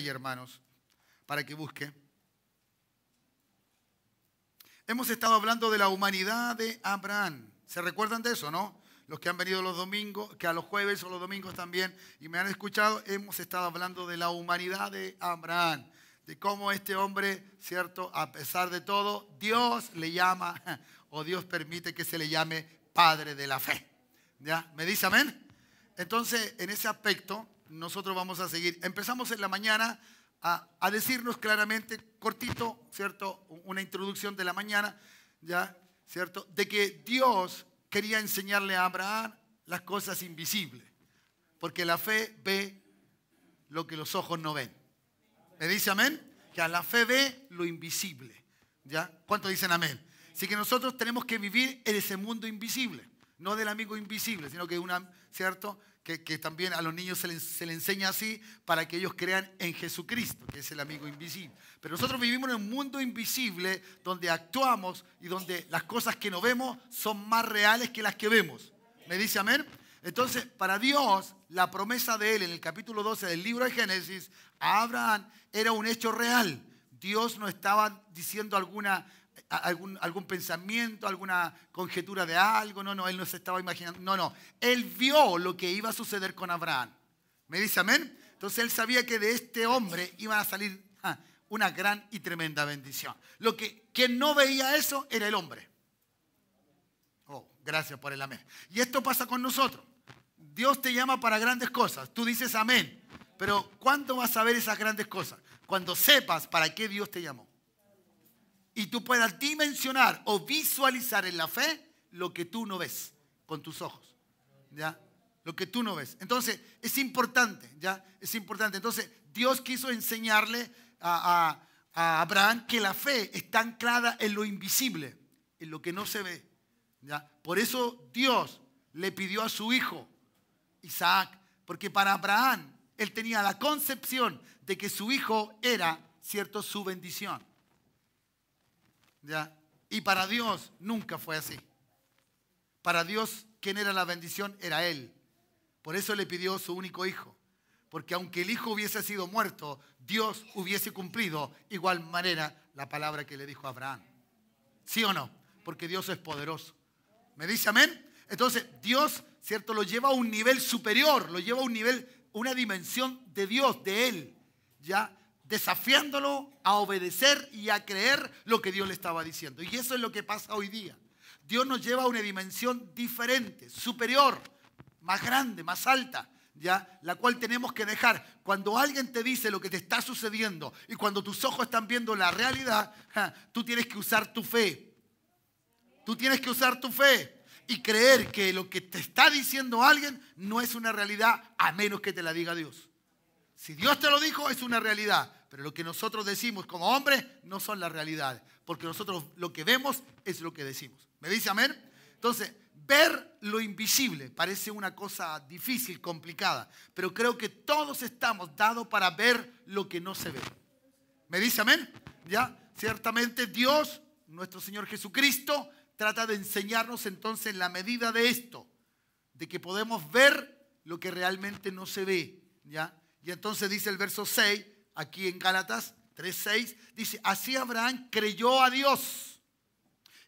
hermanos, para que busque. Hemos estado hablando de la humanidad de Abraham. ¿Se recuerdan de eso, no? Los que han venido los domingos, que a los jueves o los domingos también, y me han escuchado, hemos estado hablando de la humanidad de Abraham, de cómo este hombre, ¿cierto? A pesar de todo, Dios le llama, o Dios permite que se le llame padre de la fe. ¿Ya? ¿Me dice amén? Entonces, en ese aspecto, nosotros vamos a seguir. Empezamos en la mañana a decirnos claramente, cortito, ¿cierto? Una introducción de la mañana, ¿ya? ¿Cierto? De que Dios quería enseñarle a Abraham las cosas invisibles, porque la fe ve lo que los ojos no ven. ¿Me dice amén? Que a la fe ve lo invisible. ¿Ya? ¿Cuántos dicen amén? Así que nosotros tenemos que vivir en ese mundo invisible, no del amigo invisible, sino que ¿cierto? Que también a los niños se les enseña así para que ellos crean en Jesucristo, que es el amigo invisible. Pero nosotros vivimos en un mundo invisible donde actuamos y donde las cosas que no vemos son más reales que las que vemos. ¿Me dice amén? Entonces, para Dios, la promesa de Él en el capítulo 12 del libro de Génesis a Abraham era un hecho real. Dios no estaba diciendo algún pensamiento, alguna conjetura de algo. No, Él no se estaba imaginando. No. Él vio lo que iba a suceder con Abraham. ¿Me dice amén? Entonces Él sabía que de este hombre iba a salir una gran y tremenda bendición. Quien no veía eso era el hombre. Oh, gracias por el amén. Y esto pasa con nosotros. Dios te llama para grandes cosas. Tú dices amén. Pero ¿cuándo vas a ver esas grandes cosas? Cuando sepas para qué Dios te llamó. Y tú puedas dimensionar o visualizar en la fe lo que tú no ves con tus ojos. ¿Ya? Lo que tú no ves. Entonces, es importante. ¿Ya? Es importante. Entonces, Dios quiso enseñarle a Abraham que la fe está anclada en lo invisible, en lo que no se ve. ¿Ya? Por eso Dios le pidió a su hijo, Isaac, porque para Abraham, él tenía la concepción de que su hijo era, ¿cierto?, su bendición. ¿Ya? Y para Dios nunca fue así. Para Dios, ¿quién era la bendición? Era Él. Por eso le pidió su único hijo. Porque aunque el hijo hubiese sido muerto, Dios hubiese cumplido igual manera la palabra que le dijo a Abraham. ¿Sí o no? Porque Dios es poderoso. ¿Me dice amén? Entonces Dios, ¿cierto?, lo lleva a un nivel superior, lo lleva a un nivel, una dimensión de Dios, de Él, ¿ya? Desafiándolo a obedecer y a creer lo que Dios le estaba diciendo. Y eso es lo que pasa hoy día. Dios nos lleva a una dimensión diferente, superior, más grande, más alta, ¿ya? La cual tenemos que dejar. Cuando alguien te dice lo que te está sucediendo y cuando tus ojos están viendo la realidad, tú tienes que usar tu fe. Tú tienes que usar tu fe y creer que lo que te está diciendo alguien no es una realidad a menos que te la diga Dios. Si Dios te lo dijo, es una realidad. Pero lo que nosotros decimos como hombres no son las realidades. Porque nosotros lo que vemos es lo que decimos. ¿Me dice amén? Entonces, ver lo invisible parece una cosa difícil, complicada. Pero creo que todos estamos dados para ver lo que no se ve. ¿Me dice amén? ¿Ya? Ciertamente Dios, nuestro Señor Jesucristo, trata de enseñarnos entonces la medida de esto. De que podemos ver lo que realmente no se ve. ¿Ya? Y entonces dice el verso 6, aquí en Gálatas 3:6, dice, así Abraham creyó a Dios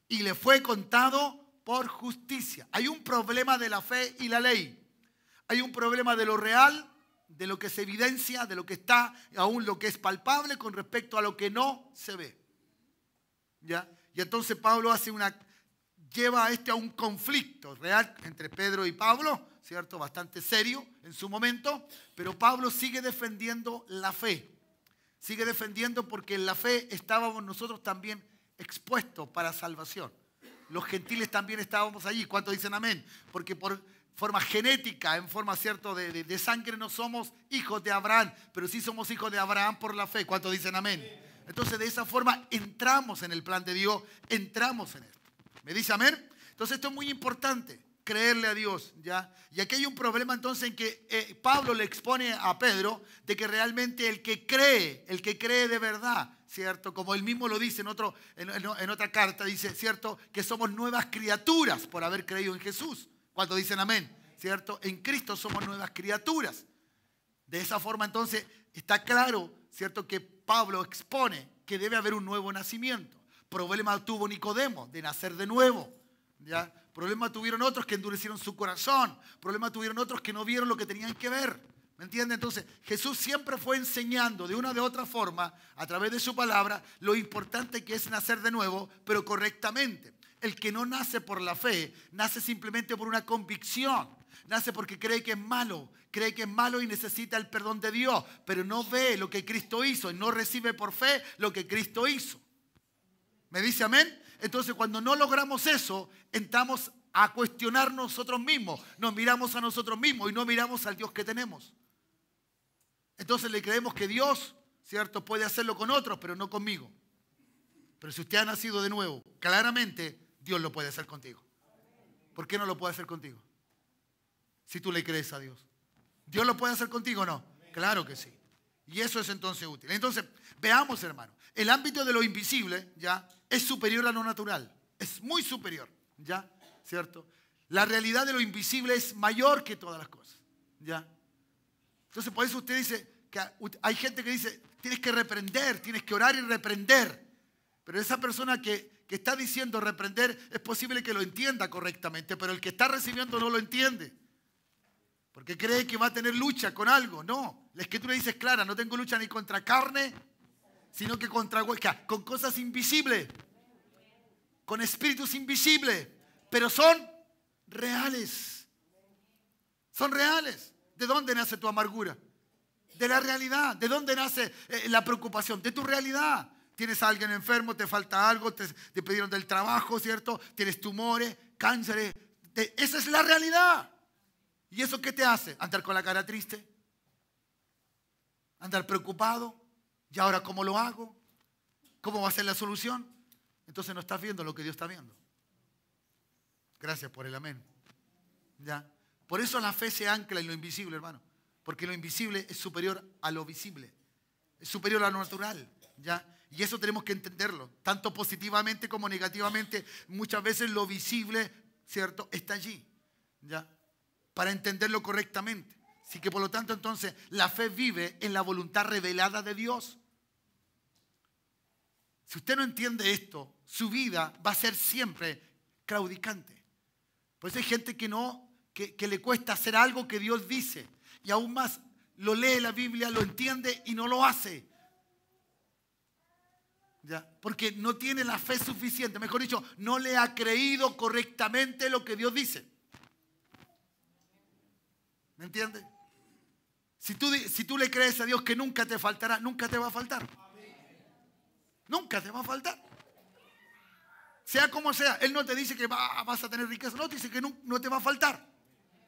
y le fue contado por justicia. Hay un problema de la fe y la ley. Hay un problema de lo real, de lo que se evidencia, de lo que está, aún lo que es palpable con respecto a lo que no se ve. ¿Ya? Y entonces Pablo lleva a un conflicto real entre Pedro y Pablo, ¿cierto? Bastante serio en su momento, pero Pablo sigue defendiendo la fe. Sigue defendiendo porque en la fe estábamos nosotros también expuestos para salvación. Los gentiles también estábamos allí. ¿Cuántos dicen amén? Porque por forma genética, en forma, ¿cierto?, de sangre no somos hijos de Abraham, pero sí somos hijos de Abraham por la fe. ¿Cuántos dicen amén? Entonces de esa forma entramos en el plan de Dios, entramos en esto. ¿Me dice amén? Entonces esto es muy importante, creerle a Dios, ¿ya? Y aquí hay un problema entonces en que Pablo le expone a Pedro de que realmente el que cree de verdad, ¿cierto? Como él mismo lo dice en otra carta, dice, ¿cierto?, que somos nuevas criaturas por haber creído en Jesús. ¿Cuántos dicen amén? ¿Cierto? En Cristo somos nuevas criaturas. De esa forma entonces está claro, ¿cierto?, que Pablo expone que debe haber un nuevo nacimiento. Problema tuvo Nicodemo de nacer de nuevo, ¿ya? Problema tuvieron otros que endurecieron su corazón. Problema tuvieron otros que no vieron lo que tenían que ver. ¿Me entiende? Entonces, Jesús siempre fue enseñando de una o de otra forma, a través de su palabra, lo importante que es nacer de nuevo, pero correctamente. El que no nace por la fe, nace simplemente por una convicción. Nace porque cree que es malo y necesita el perdón de Dios, pero no ve lo que Cristo hizo y no recibe por fe lo que Cristo hizo. ¿Me dice amén? Entonces, cuando no logramos eso, entramos a cuestionar nosotros mismos. Nos miramos a nosotros mismos y no miramos al Dios que tenemos. Entonces le creemos que Dios, ¿cierto?, puede hacerlo con otros, pero no conmigo. Pero si usted ha nacido de nuevo, claramente Dios lo puede hacer contigo. ¿Por qué no lo puede hacer contigo? Si tú le crees a Dios. ¿Dios lo puede hacer contigo o no? Claro que sí. Y eso es entonces útil. Entonces, veamos, hermano. El ámbito de lo invisible, ¿ya?, es superior a lo natural. Es muy superior, ¿ya? ¿Cierto? La realidad de lo invisible es mayor que todas las cosas, ¿ya? Entonces, por eso usted dice que hay gente que dice, tienes que reprender, tienes que orar y reprender. Pero esa persona que está diciendo reprender, es posible que lo entienda correctamente, pero el que está recibiendo no lo entiende. Porque cree que va a tener lucha con algo. No, la Escritura dice clara, no tengo lucha ni contra carne, sino que con cosas invisibles, con espíritus invisibles, pero son reales. Son reales. ¿De dónde nace tu amargura? De la realidad. ¿De dónde nace la preocupación? De tu realidad. Tienes a alguien enfermo, te falta algo, te pidieron del trabajo, ¿cierto? Tienes tumores, cánceres. Esa es la realidad. ¿Y eso qué te hace? Andar con la cara triste. Andar preocupado. ¿Y ahora cómo lo hago? ¿Cómo va a ser la solución? Entonces no estás viendo lo que Dios está viendo. Gracias por el amén. ¿Ya? Por eso la fe se ancla en lo invisible, hermano. Porque lo invisible es superior a lo visible. Es superior a lo natural, ¿ya? Y eso tenemos que entenderlo. Tanto positivamente como negativamente. Muchas veces lo visible, ¿cierto?, está allí, ¿ya?, para entenderlo correctamente. Así que por lo tanto, entonces, la fe vive en la voluntad revelada de Dios. Si usted no entiende esto, su vida va a ser siempre claudicante. Por eso hay gente que le cuesta hacer algo que Dios dice. Y aún más, lo lee la Biblia, lo entiende y no lo hace. ¿Ya? Porque no tiene la fe suficiente. Mejor dicho, no le ha creído correctamente lo que Dios dice. ¿Me entiende? Si tú le crees a Dios que nunca te faltará, nunca te va a faltar. Nunca te va a faltar. Sea como sea, Él no te dice que vas a tener riqueza, no te dice que no te va a faltar.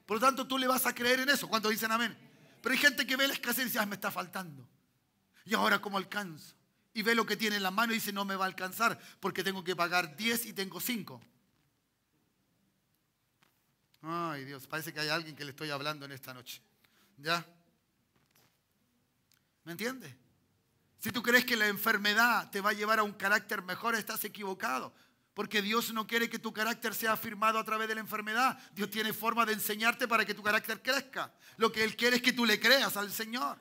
Por lo tanto, tú le vas a creer en eso. ¿Cuántos dicen amén? Pero hay gente que ve la escasez y dice, me está faltando. ¿Y ahora cómo alcanzo? Y ve lo que tiene en la mano y dice, no me va a alcanzar porque tengo que pagar 10 y tengo 5. Ay, Dios, parece que hay alguien que le estoy hablando en esta noche. ¿Ya? ¿Me entiendes? Si tú crees que la enfermedad te va a llevar a un carácter mejor, estás equivocado. Porque Dios no quiere que tu carácter sea afirmado a través de la enfermedad. Dios tiene forma de enseñarte para que tu carácter crezca. Lo que Él quiere es que tú le creas al Señor.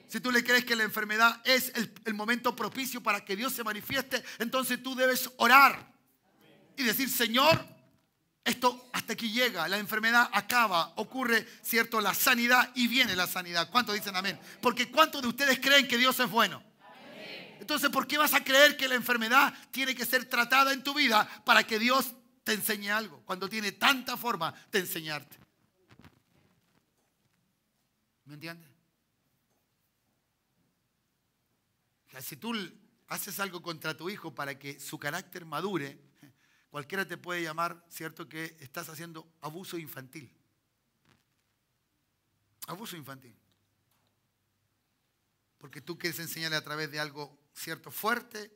Si tú le crees que la enfermedad es el momento propicio para que Dios se manifieste, entonces tú debes orar y decir, Señor, esto hasta aquí llega, la enfermedad acaba, ocurre, ¿cierto?, la sanidad y viene la sanidad. ¿Cuántos dicen amén? Porque ¿cuántos de ustedes creen que Dios es bueno? Amén. Entonces, ¿por qué vas a creer que la enfermedad tiene que ser tratada en tu vida para que Dios te enseñe algo? Cuando tiene tanta forma de enseñarte. ¿Me entiendes? Si tú haces algo contra tu hijo para que su carácter madure, cualquiera te puede llamar, ¿cierto?, que estás haciendo abuso infantil. Abuso infantil. Porque tú quieres enseñarle a través de algo, ¿cierto?, fuerte,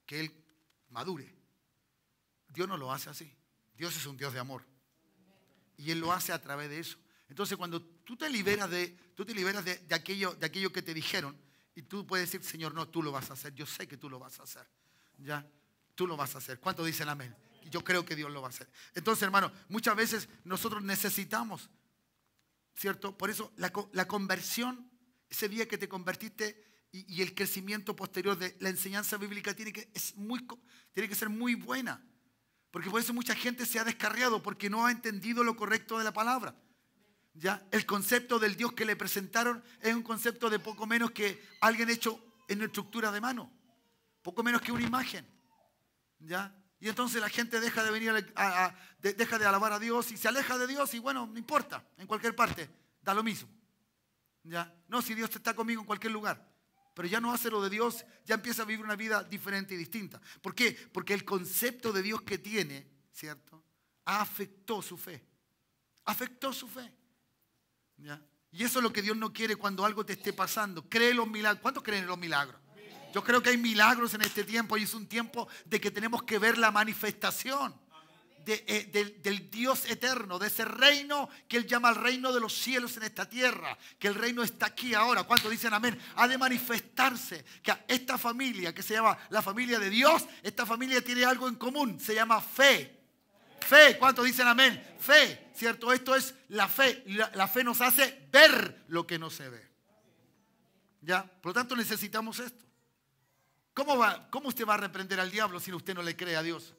que él madure. Dios no lo hace así. Dios es un Dios de amor. Y Él lo hace a través de eso. Entonces, cuando tú te liberas de aquello que te dijeron, y tú puedes decir, Señor, no, tú lo vas a hacer. Yo sé que tú lo vas a hacer. ¿Ya? Tú lo vas a hacer. ¿Cuántos dicen amén? Yo creo que Dios lo va a hacer. Entonces, hermano, muchas veces nosotros necesitamos, ¿cierto? Por eso la conversión ese día que te convertiste y el crecimiento posterior de la enseñanza bíblica tiene que ser muy buena. Porque por eso mucha gente se ha descarriado, porque no ha entendido lo correcto de la palabra. ¿Ya? El concepto del Dios que le presentaron es un concepto de poco menos que alguien hecho en una estructura de mano. Poco menos que una imagen. ¿Ya? Y entonces la gente deja de venir deja de alabar a Dios y se aleja de Dios y bueno, no importa, en cualquier parte, da lo mismo. ¿Ya? No, si Dios está conmigo en cualquier lugar. Pero ya no hace lo de Dios, ya empieza a vivir una vida diferente y distinta. ¿Por qué? Porque el concepto de Dios que tiene, ¿cierto? Afectó su fe. Afectó su fe. ¿Ya? Y eso es lo que Dios no quiere cuando algo te esté pasando. Cree los milagros. ¿Cuántos creen en los milagros? Yo creo que hay milagros en este tiempo y es un tiempo de que tenemos que ver la manifestación del Dios eterno, de ese reino que Él llama el reino de los cielos en esta tierra, que el reino está aquí ahora. ¿Cuántos dicen amén? Ha de manifestarse, que esta familia que se llama la familia de Dios, esta familia tiene algo en común, se llama fe. Fe, ¿cuántos dicen amén? Fe, ¿cierto? Esto es la fe. La fe nos hace ver lo que no se ve. ¿Ya? Por lo tanto necesitamos esto. ¿Cómo usted va a reprender al diablo si usted no le cree a Dios?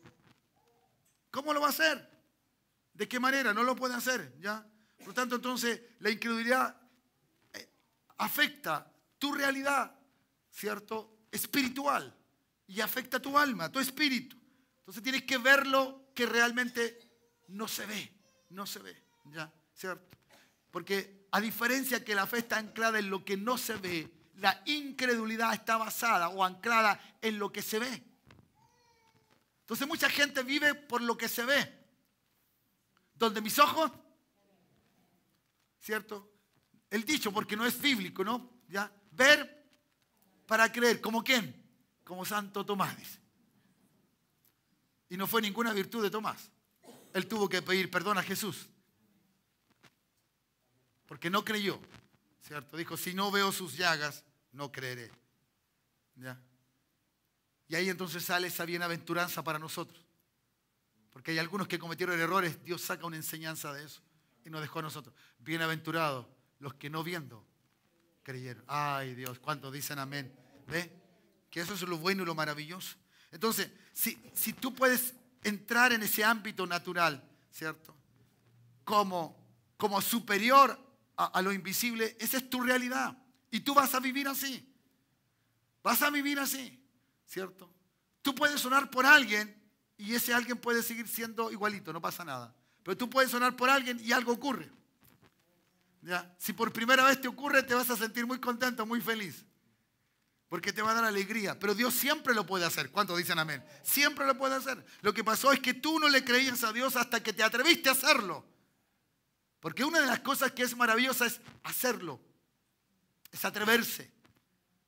¿Cómo lo va a hacer? ¿De qué manera? No lo puede hacer, ¿ya? Por lo tanto, entonces, la incredulidad afecta tu realidad, ¿cierto? Espiritual. Y afecta tu alma, tu espíritu. Entonces tienes que ver lo que realmente no se ve. No se ve, ¿ya? ¿Cierto? Porque a diferencia que la fe está anclada en lo que no se ve, la incredulidad está basada o anclada en lo que se ve. Entonces mucha gente vive por lo que se ve. Donde mis ojos, ¿cierto? El dicho, porque no es bíblico, ¿no? ¿Ya? Ver para creer. ¿Como quién? Como Santo Tomás, dice. Y no fue ninguna virtud de Tomás. Él tuvo que pedir perdón a Jesús. Porque no creyó, ¿cierto? Dijo, si no veo sus llagas, no creeré. ¿Ya? Y ahí entonces sale esa bienaventuranza para nosotros. Porque hay algunos que cometieron errores, Dios saca una enseñanza de eso y nos dejó a nosotros. Bienaventurados los que no viendo creyeron. Ay Dios, ¿cuántos dicen amén? ¿Ve? Que eso es lo bueno y lo maravilloso. Entonces, si tú puedes entrar en ese ámbito natural, ¿cierto? Como superior a lo invisible, esa es tu realidad. Y tú vas a vivir así. Vas a vivir así. ¿Cierto? Tú puedes orar por alguien y ese alguien puede seguir siendo igualito, no pasa nada. Pero tú puedes orar por alguien y algo ocurre. ¿Ya? Si por primera vez te ocurre, te vas a sentir muy contento, muy feliz. Porque te va a dar alegría. Pero Dios siempre lo puede hacer. ¿Cuántos dicen amén? Siempre lo puede hacer. Lo que pasó es que tú no le creías a Dios hasta que te atreviste a hacerlo. Porque una de las cosas que es maravillosa es hacerlo. Es atreverse.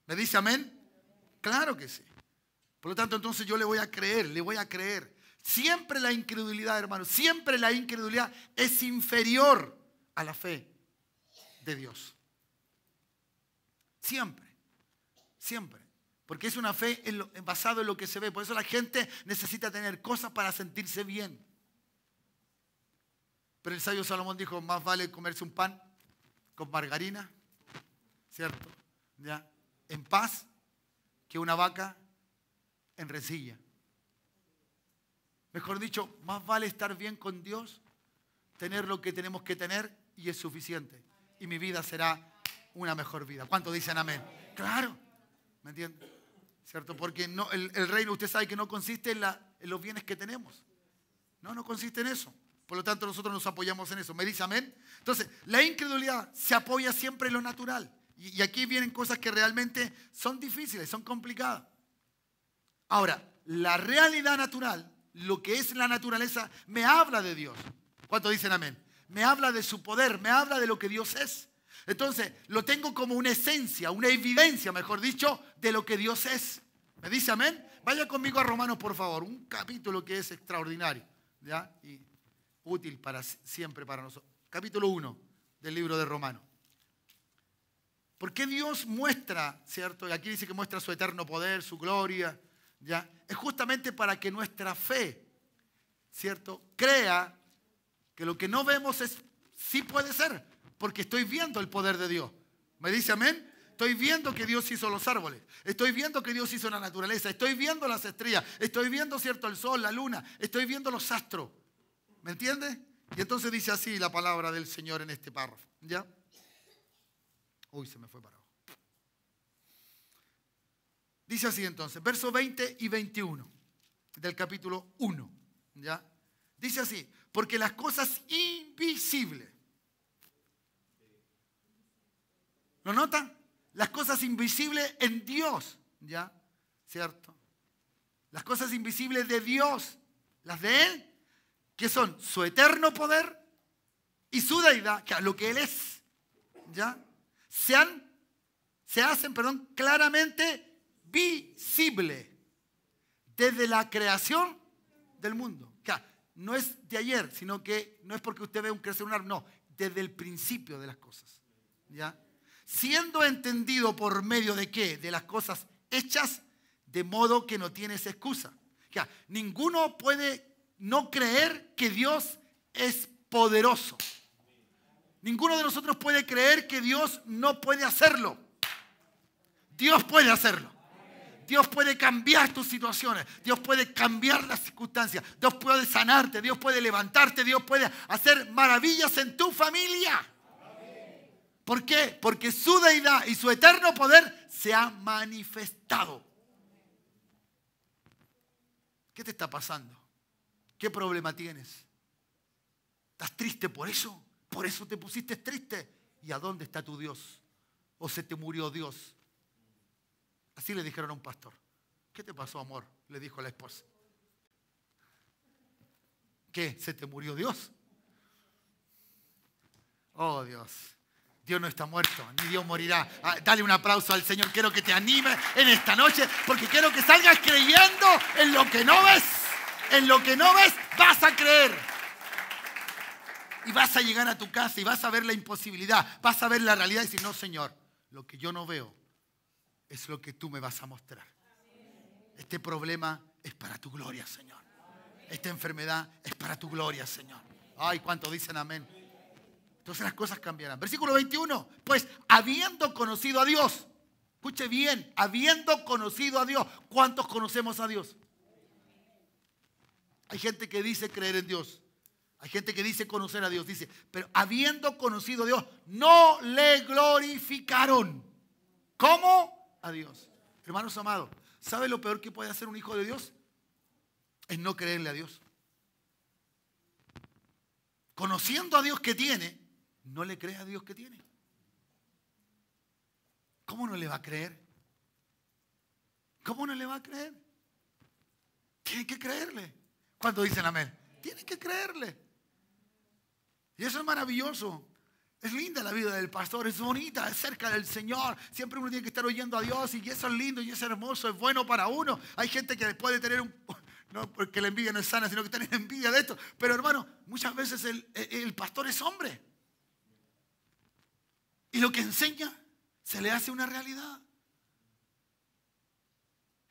¿Me dice amén? Claro que sí. Por lo tanto, entonces yo le voy a creer. Siempre la incredulidad, hermano, siempre la incredulidad es inferior a la fe de Dios. Siempre, siempre. Porque es una fe basada en lo que se ve. Por eso la gente necesita tener cosas para sentirse bien. Pero el sabio Salomón dijo, más vale comerse un pan con margarina, ¿cierto? ¿Ya? En paz, que una vaca en rencilla. Mejor dicho, más vale estar bien con Dios, tener lo que tenemos que tener y es suficiente. Y mi vida será una mejor vida. ¿Cuántos dicen amén? Claro, ¿me entienden? ¿Cierto? Porque no, el reino, usted sabe que no consiste en los bienes que tenemos. No consiste en eso. Por lo tanto, nosotros nos apoyamos en eso. ¿Me dice amén? Entonces, la incredulidad se apoya siempre en lo natural. Y aquí vienen cosas que realmente son difíciles, son complicadas. Ahora, la realidad natural, lo que es la naturaleza, me habla de Dios. ¿Cuántos dicen amén? Me habla de su poder, me habla de lo que Dios es. Entonces, lo tengo como una esencia, una evidencia, mejor dicho, de lo que Dios es. ¿Me dice amén? Vaya conmigo a Romanos, por favor. Un capítulo que es extraordinario, ¿ya? Y útil siempre para nosotros. Capítulo 1 del libro de Romanos. ¿Por qué Dios muestra, cierto? Y aquí dice que muestra su eterno poder, su gloria, ¿ya? Es justamente para que nuestra fe, ¿cierto?, crea que lo que no vemos sí puede ser, porque estoy viendo el poder de Dios. ¿Me dice amén? Estoy viendo que Dios hizo los árboles. Estoy viendo que Dios hizo la naturaleza. Estoy viendo las estrellas. Estoy viendo, ¿cierto?, el sol, la luna. Estoy viendo los astros. ¿Me entiendes? Y entonces dice así la palabra del Señor en este párrafo. ¿Ya? Uy, se me fue para abajo. Dice así entonces, versos 20 y 21 del capítulo 1. ¿Ya? Dice así, porque las cosas invisibles. ¿Lo notan? Las cosas invisibles en Dios. ¿Ya? ¿Cierto? Las cosas invisibles de Dios, las de Él, que son su eterno poder y su deidad, que es lo que Él es. ¿Ya? Se hacen claramente visibles desde la creación del mundo. No es de ayer, sino que no es porque usted ve un crecer un árbol, no, desde el principio de las cosas. ¿Ya? Siendo entendido por medio de ¿qué? De las cosas hechas, de modo que no tienes excusa. Ninguno puede no creer que Dios es poderoso. Ninguno de nosotros puede creer que Dios no puede hacerlo. Dios puede hacerlo. Dios puede cambiar tus situaciones. Dios puede cambiar las circunstancias. Dios puede sanarte. Dios puede levantarte. Dios puede hacer maravillas en tu familia. ¿Por qué? Porque su deidad y su eterno poder se ha manifestado. ¿Qué te está pasando? ¿Qué problema tienes? ¿Estás triste por eso? ¿Por eso te pusiste triste? ¿Y a dónde está tu Dios? ¿O se te murió Dios? Así le dijeron a un pastor. ¿Qué te pasó, amor? Le dijo a la esposa. ¿Qué? ¿Se te murió Dios? Oh, Dios. Dios no está muerto, ni Dios morirá. Dale un aplauso al Señor. Quiero que te anime en esta noche, porque quiero que salgas creyendo en lo que no ves. En lo que no ves, vas a creer. Y vas a llegar a tu casa y vas a ver la imposibilidad. Vas a ver la realidad y decir, no, Señor, lo que yo no veo es lo que tú me vas a mostrar. Este problema es para tu gloria, Señor. Esta enfermedad es para tu gloria, Señor. Ay, ¿cuántos dicen amén? Entonces las cosas cambiarán. Versículo 21. Pues habiendo conocido a Dios. Escuche bien. Habiendo conocido a Dios. ¿Cuántos conocemos a Dios? Hay gente que dice creer en Dios. Hay gente que dice conocer a Dios. Dice, pero habiendo conocido a Dios, no le glorificaron. ¿Cómo? A Dios. Hermanos amados, ¿sabe lo peor que puede hacer un hijo de Dios? Es no creerle a Dios. Conociendo a Dios que tiene, no le cree a Dios que tiene. ¿Cómo no le va a creer? ¿Cómo no le va a creer? Tiene que creerle. ¿Cuántos dicen amén? Tiene que creerle. Y eso es maravilloso. Es linda la vida del pastor, es bonita, es cerca del Señor. Siempre uno tiene que estar oyendo a Dios y eso es lindo y es hermoso, es bueno para uno. Hay gente que puede tener no porque la envidia no es sana, sino que tiene envidia de esto. Pero hermano, muchas veces el pastor es hombre. Y lo que enseña se le hace una realidad.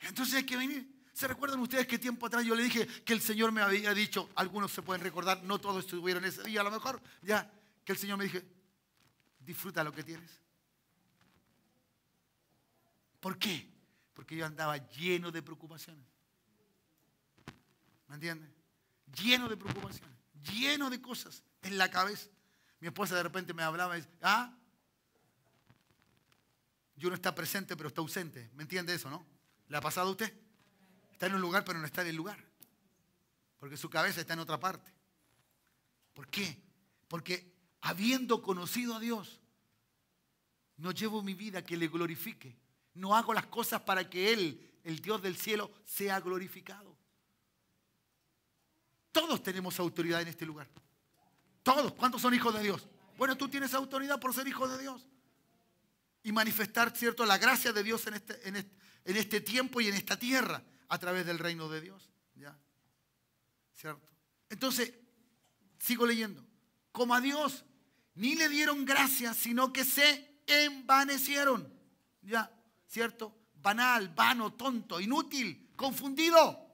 Entonces hay que venir. ¿Se recuerdan ustedes que tiempo atrás yo le dije que el Señor me había dicho, algunos se pueden recordar, no todos estuvieron ese día a lo mejor, ya, que el Señor me dije, disfruta lo que tienes. ¿Por qué? Porque yo andaba lleno de preocupaciones. ¿Me entiendes? Lleno de preocupaciones, lleno de cosas en la cabeza. Mi esposa de repente me hablaba y dice, yo no está presente, pero está ausente. ¿Me entiende eso, no? ¿Le ha pasado a usted? Está en un lugar, pero no está en el lugar. Porque su cabeza está en otra parte. ¿Por qué? Porque habiendo conocido a Dios, no llevo mi vida que le glorifique. No hago las cosas para que Él, el Dios del cielo, sea glorificado. Todos tenemos autoridad en este lugar. Todos. ¿Cuántos son hijos de Dios? Bueno, tú tienes autoridad por ser hijo de Dios. Y manifestar, ¿cierto?, la gracia de Dios en este tiempo y en esta tierra a través del reino de Dios. ¿Ya? ¿Cierto? Entonces, sigo leyendo. Como a Dios ni le dieron gracia, sino que se envanecieron. ¿Ya? ¿Cierto? Banal, vano, tonto, inútil, confundido.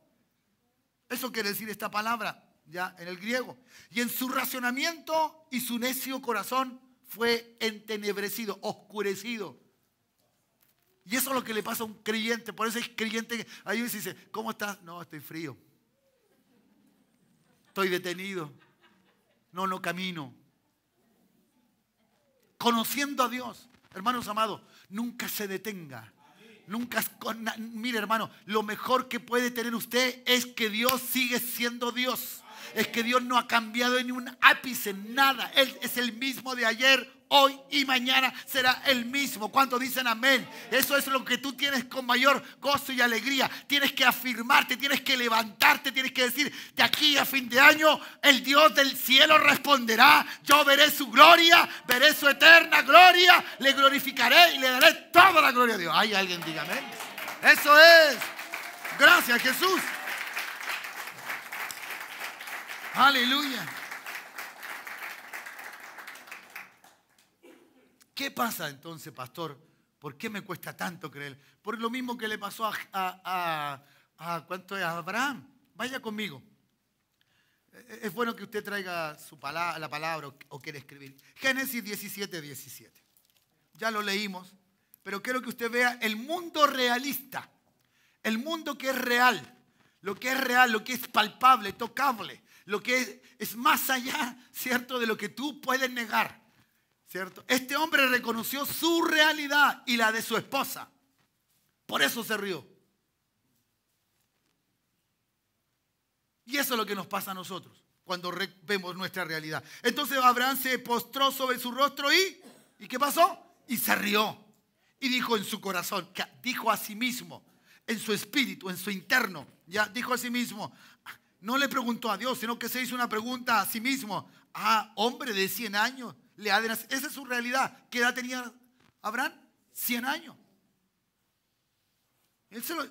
Eso quiere decir esta palabra, ya, en el griego. Y en su racionamiento y su necio corazón fue entenebrecido, oscurecido. Y eso es lo que le pasa a un creyente. Por eso hay creyente que a veces dice, ¿cómo estás? No, estoy frío. Estoy detenido. No camino. Conociendo a Dios. Hermanos amados, nunca se detenga. Nunca, mire hermano, lo mejor que puede tener usted es que Dios sigue siendo Dios. Es que Dios no ha cambiado ni un ápice, nada. Él es el mismo de ayer, hoy y mañana será el mismo. ¿Cuántos dicen amén? Eso es lo que tú tienes con mayor gozo y alegría. Tienes que afirmarte, tienes que levantarte, tienes que decir, de aquí a fin de año, el Dios del cielo responderá. Yo veré su gloria, veré su eterna gloria, le glorificaré y le daré toda la gloria a Dios. Hay alguien, dígame. Eso es. Gracias, Jesús. Aleluya. ¿Qué pasa entonces, pastor? ¿Por qué me cuesta tanto creer? Por lo mismo que le pasó a Abraham. Vaya conmigo. Es bueno que usted traiga la palabra o quiere escribir. Génesis 17:17. Ya lo leímos, pero quiero que usted vea el mundo realista. El mundo que es real. Lo que es real, lo que es palpable, tocable. Lo que es más allá, ¿cierto?, de lo que tú puedes negar, ¿cierto? Este hombre reconoció su realidad y la de su esposa. Por eso se rió. Y eso es lo que nos pasa a nosotros cuando vemos nuestra realidad. Entonces Abraham se postró sobre su rostro ¿y qué pasó? Y se rió. Y dijo en su corazón, dijo a sí mismo, en su espíritu, en su interno, ya dijo a sí mismo. No le preguntó a Dios, sino que se hizo una pregunta a sí mismo. Hombre de 100 años, le ha de nacer. Esa es su realidad. ¿Qué edad tenía Abraham? 100 años.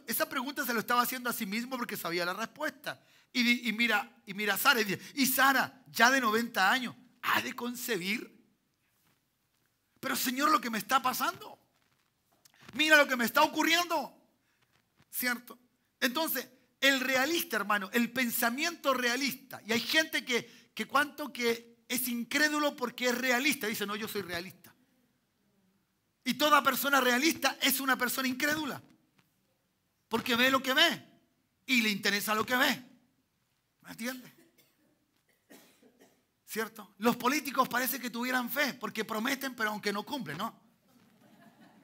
Esa pregunta se lo estaba haciendo a sí mismo porque sabía la respuesta. Y mira a Sara y dice, y Sara, ya de 90 años, ¿ha de concebir? Pero Señor, lo que me está pasando. Mira lo que me está ocurriendo. ¿Cierto? Entonces, el realista, hermano, el pensamiento realista. Y hay gente que es incrédulo porque es realista. Dice, no, yo soy realista. Y toda persona realista es una persona incrédula. Porque ve lo que ve. Y le interesa lo que ve. ¿Me entiendes? ¿Cierto? Los políticos parece que tuvieran fe porque prometen, pero aunque no cumplen, ¿no?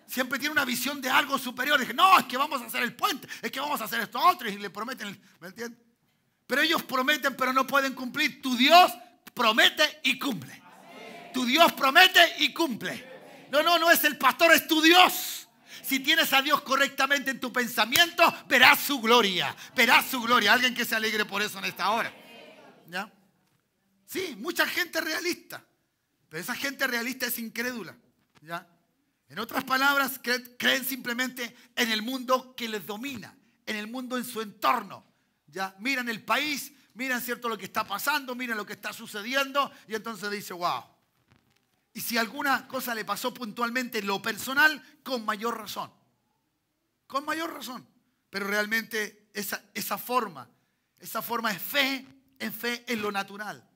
Siempre tiene una visión de algo superior. Dije, no, es que vamos a hacer el puente, es que vamos a hacer esto otro. Y le prometen, ¿me entiendes? Pero ellos prometen, pero no pueden cumplir. Tu Dios promete y cumple. Tu Dios promete y cumple. No es el pastor, es tu Dios. Si tienes a Dios correctamente en tu pensamiento, verás su gloria. Verás su gloria. Alguien que se alegre por eso en esta hora. ¿Ya? Sí, mucha gente realista. Pero esa gente realista es incrédula. ¿Ya? En otras palabras, creen simplemente en el mundo que les domina, en el mundo en su entorno. ¿Ya? Miran el país, miran cierto lo que está pasando, miran lo que está sucediendo y entonces dice, wow. Y si alguna cosa le pasó puntualmente en lo personal, con mayor razón. Con mayor razón. Pero realmente esa forma es fe en lo natural.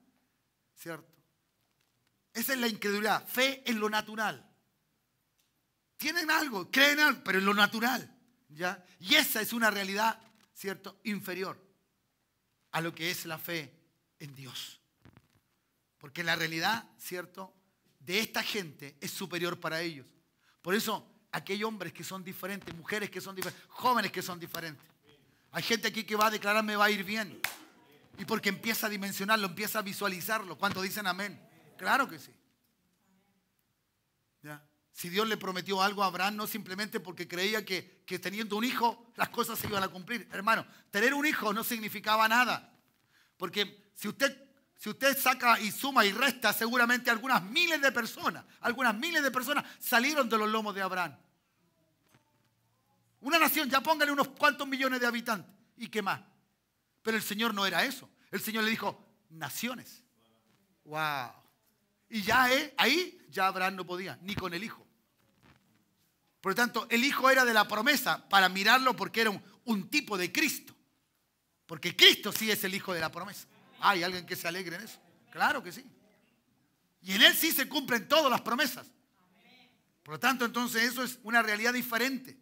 ¿Cierto? Esa es la incredulidad, fe en lo natural. Tienen algo, creen algo, pero en lo natural, ¿ya? Y esa es una realidad, ¿cierto?, inferior a lo que es la fe en Dios. Porque la realidad, ¿cierto?, de esta gente es superior para ellos. Por eso, aquí hay hombres que son diferentes, mujeres que son diferentes, jóvenes que son diferentes. Hay gente aquí que va a declarar me va a ir bien. Y porque empieza a dimensionarlo, empieza a visualizarlo. ¿Cuántos dicen amén? Claro que sí. ¿Ya? Si Dios le prometió algo a Abraham, no simplemente porque creía que teniendo un hijo las cosas se iban a cumplir. Hermano, tener un hijo no significaba nada. Porque si usted saca y suma y resta, seguramente algunas miles de personas salieron de los lomos de Abraham. Una nación, ya póngale unos cuantos millones de habitantes. ¿Y qué más? Pero el Señor no era eso. El Señor le dijo, naciones. ¡Wow! Y ya ahí ya Abraham no podía, ni con el hijo. Por lo tanto, el hijo era de la promesa para mirarlo porque era un tipo de Cristo. Porque Cristo sí es el hijo de la promesa. ¿Hay alguien que se alegre en eso? Claro que sí. Y en él sí se cumplen todas las promesas. Por lo tanto, entonces eso es una realidad diferente.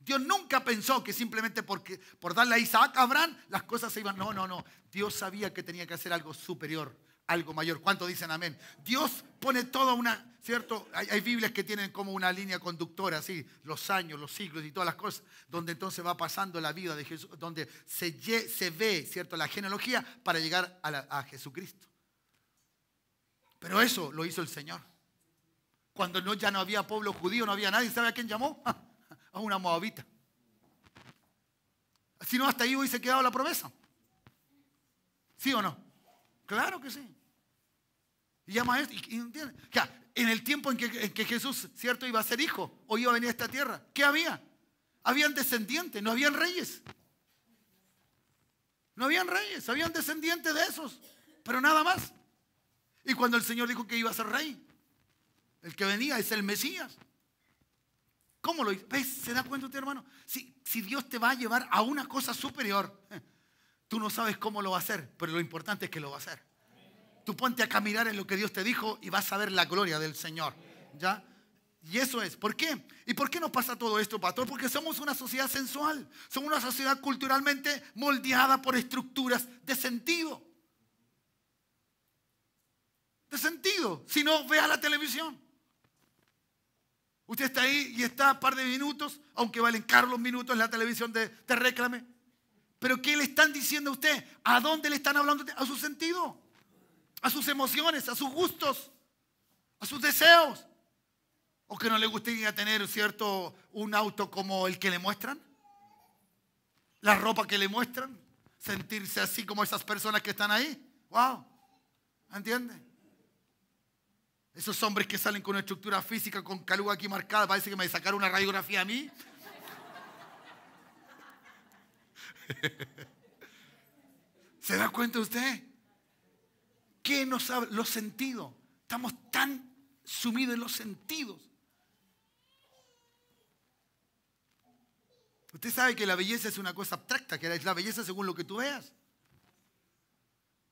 Dios nunca pensó que simplemente por darle a Isaac a Abraham las cosas se iban. No, no, no. Dios sabía que tenía que hacer algo superior, algo mayor. ¿Cuántos dicen amén? Dios pone toda una, ¿cierto? Hay Biblias que tienen como una línea conductora, así, los años, los siglos y todas las cosas, donde entonces va pasando la vida de Jesús, donde se ve, ¿cierto? La genealogía para llegar a Jesucristo. Pero eso lo hizo el Señor. Cuando ya no había pueblo judío, no había nadie, ¿sabe a quién llamó? A una moabita. Si no, hasta ahí hubiese quedado la promesa. ¿Sí o no? Claro que sí. Y llama a esto. Y ¿entiende? En el tiempo en que Jesús, ¿cierto?, iba a ser hijo o iba a venir a esta tierra, ¿qué había? Habían descendientes, no habían reyes. No habían reyes, habían descendientes de esos, pero nada más. Y cuando el Señor dijo que iba a ser rey, el que venía es el Mesías. ¿Cómo lo hizo? ¿Ves? ¿Se da cuenta usted, hermano? Si Dios te va a llevar a una cosa superior, tú no sabes cómo lo va a hacer, pero lo importante es que lo va a hacer. Tú ponte a caminar en lo que Dios te dijo y vas a ver la gloria del Señor. ¿Ya? Y eso es. ¿Por qué? ¿Y por qué nos pasa todo esto, pastor? Porque somos una sociedad sensual. Somos una sociedad culturalmente moldeada por estructuras de sentido. De sentido. Si no, vea la televisión. Usted está ahí y está un par de minutos, aunque valen caros los minutos en la televisión de Réclame. Pero ¿qué le están diciendo a usted? ¿A dónde le están hablando? A su sentido, a sus emociones, a sus gustos, a sus deseos. ¿O que no le gustaría tener, ¿cierto?, un auto como el que le muestran? La ropa que le muestran. Sentirse así como esas personas que están ahí. ¡Wow! ¿Entiende? Esos hombres que salen con una estructura física, con caluga aquí marcada, parece que me sacaron una radiografía a mí. ¿Se da cuenta usted? ¿Qué nos habla? Los sentidos. Estamos tan sumidos en los sentidos. Usted sabe que la belleza es una cosa abstracta, que es la belleza según lo que tú veas.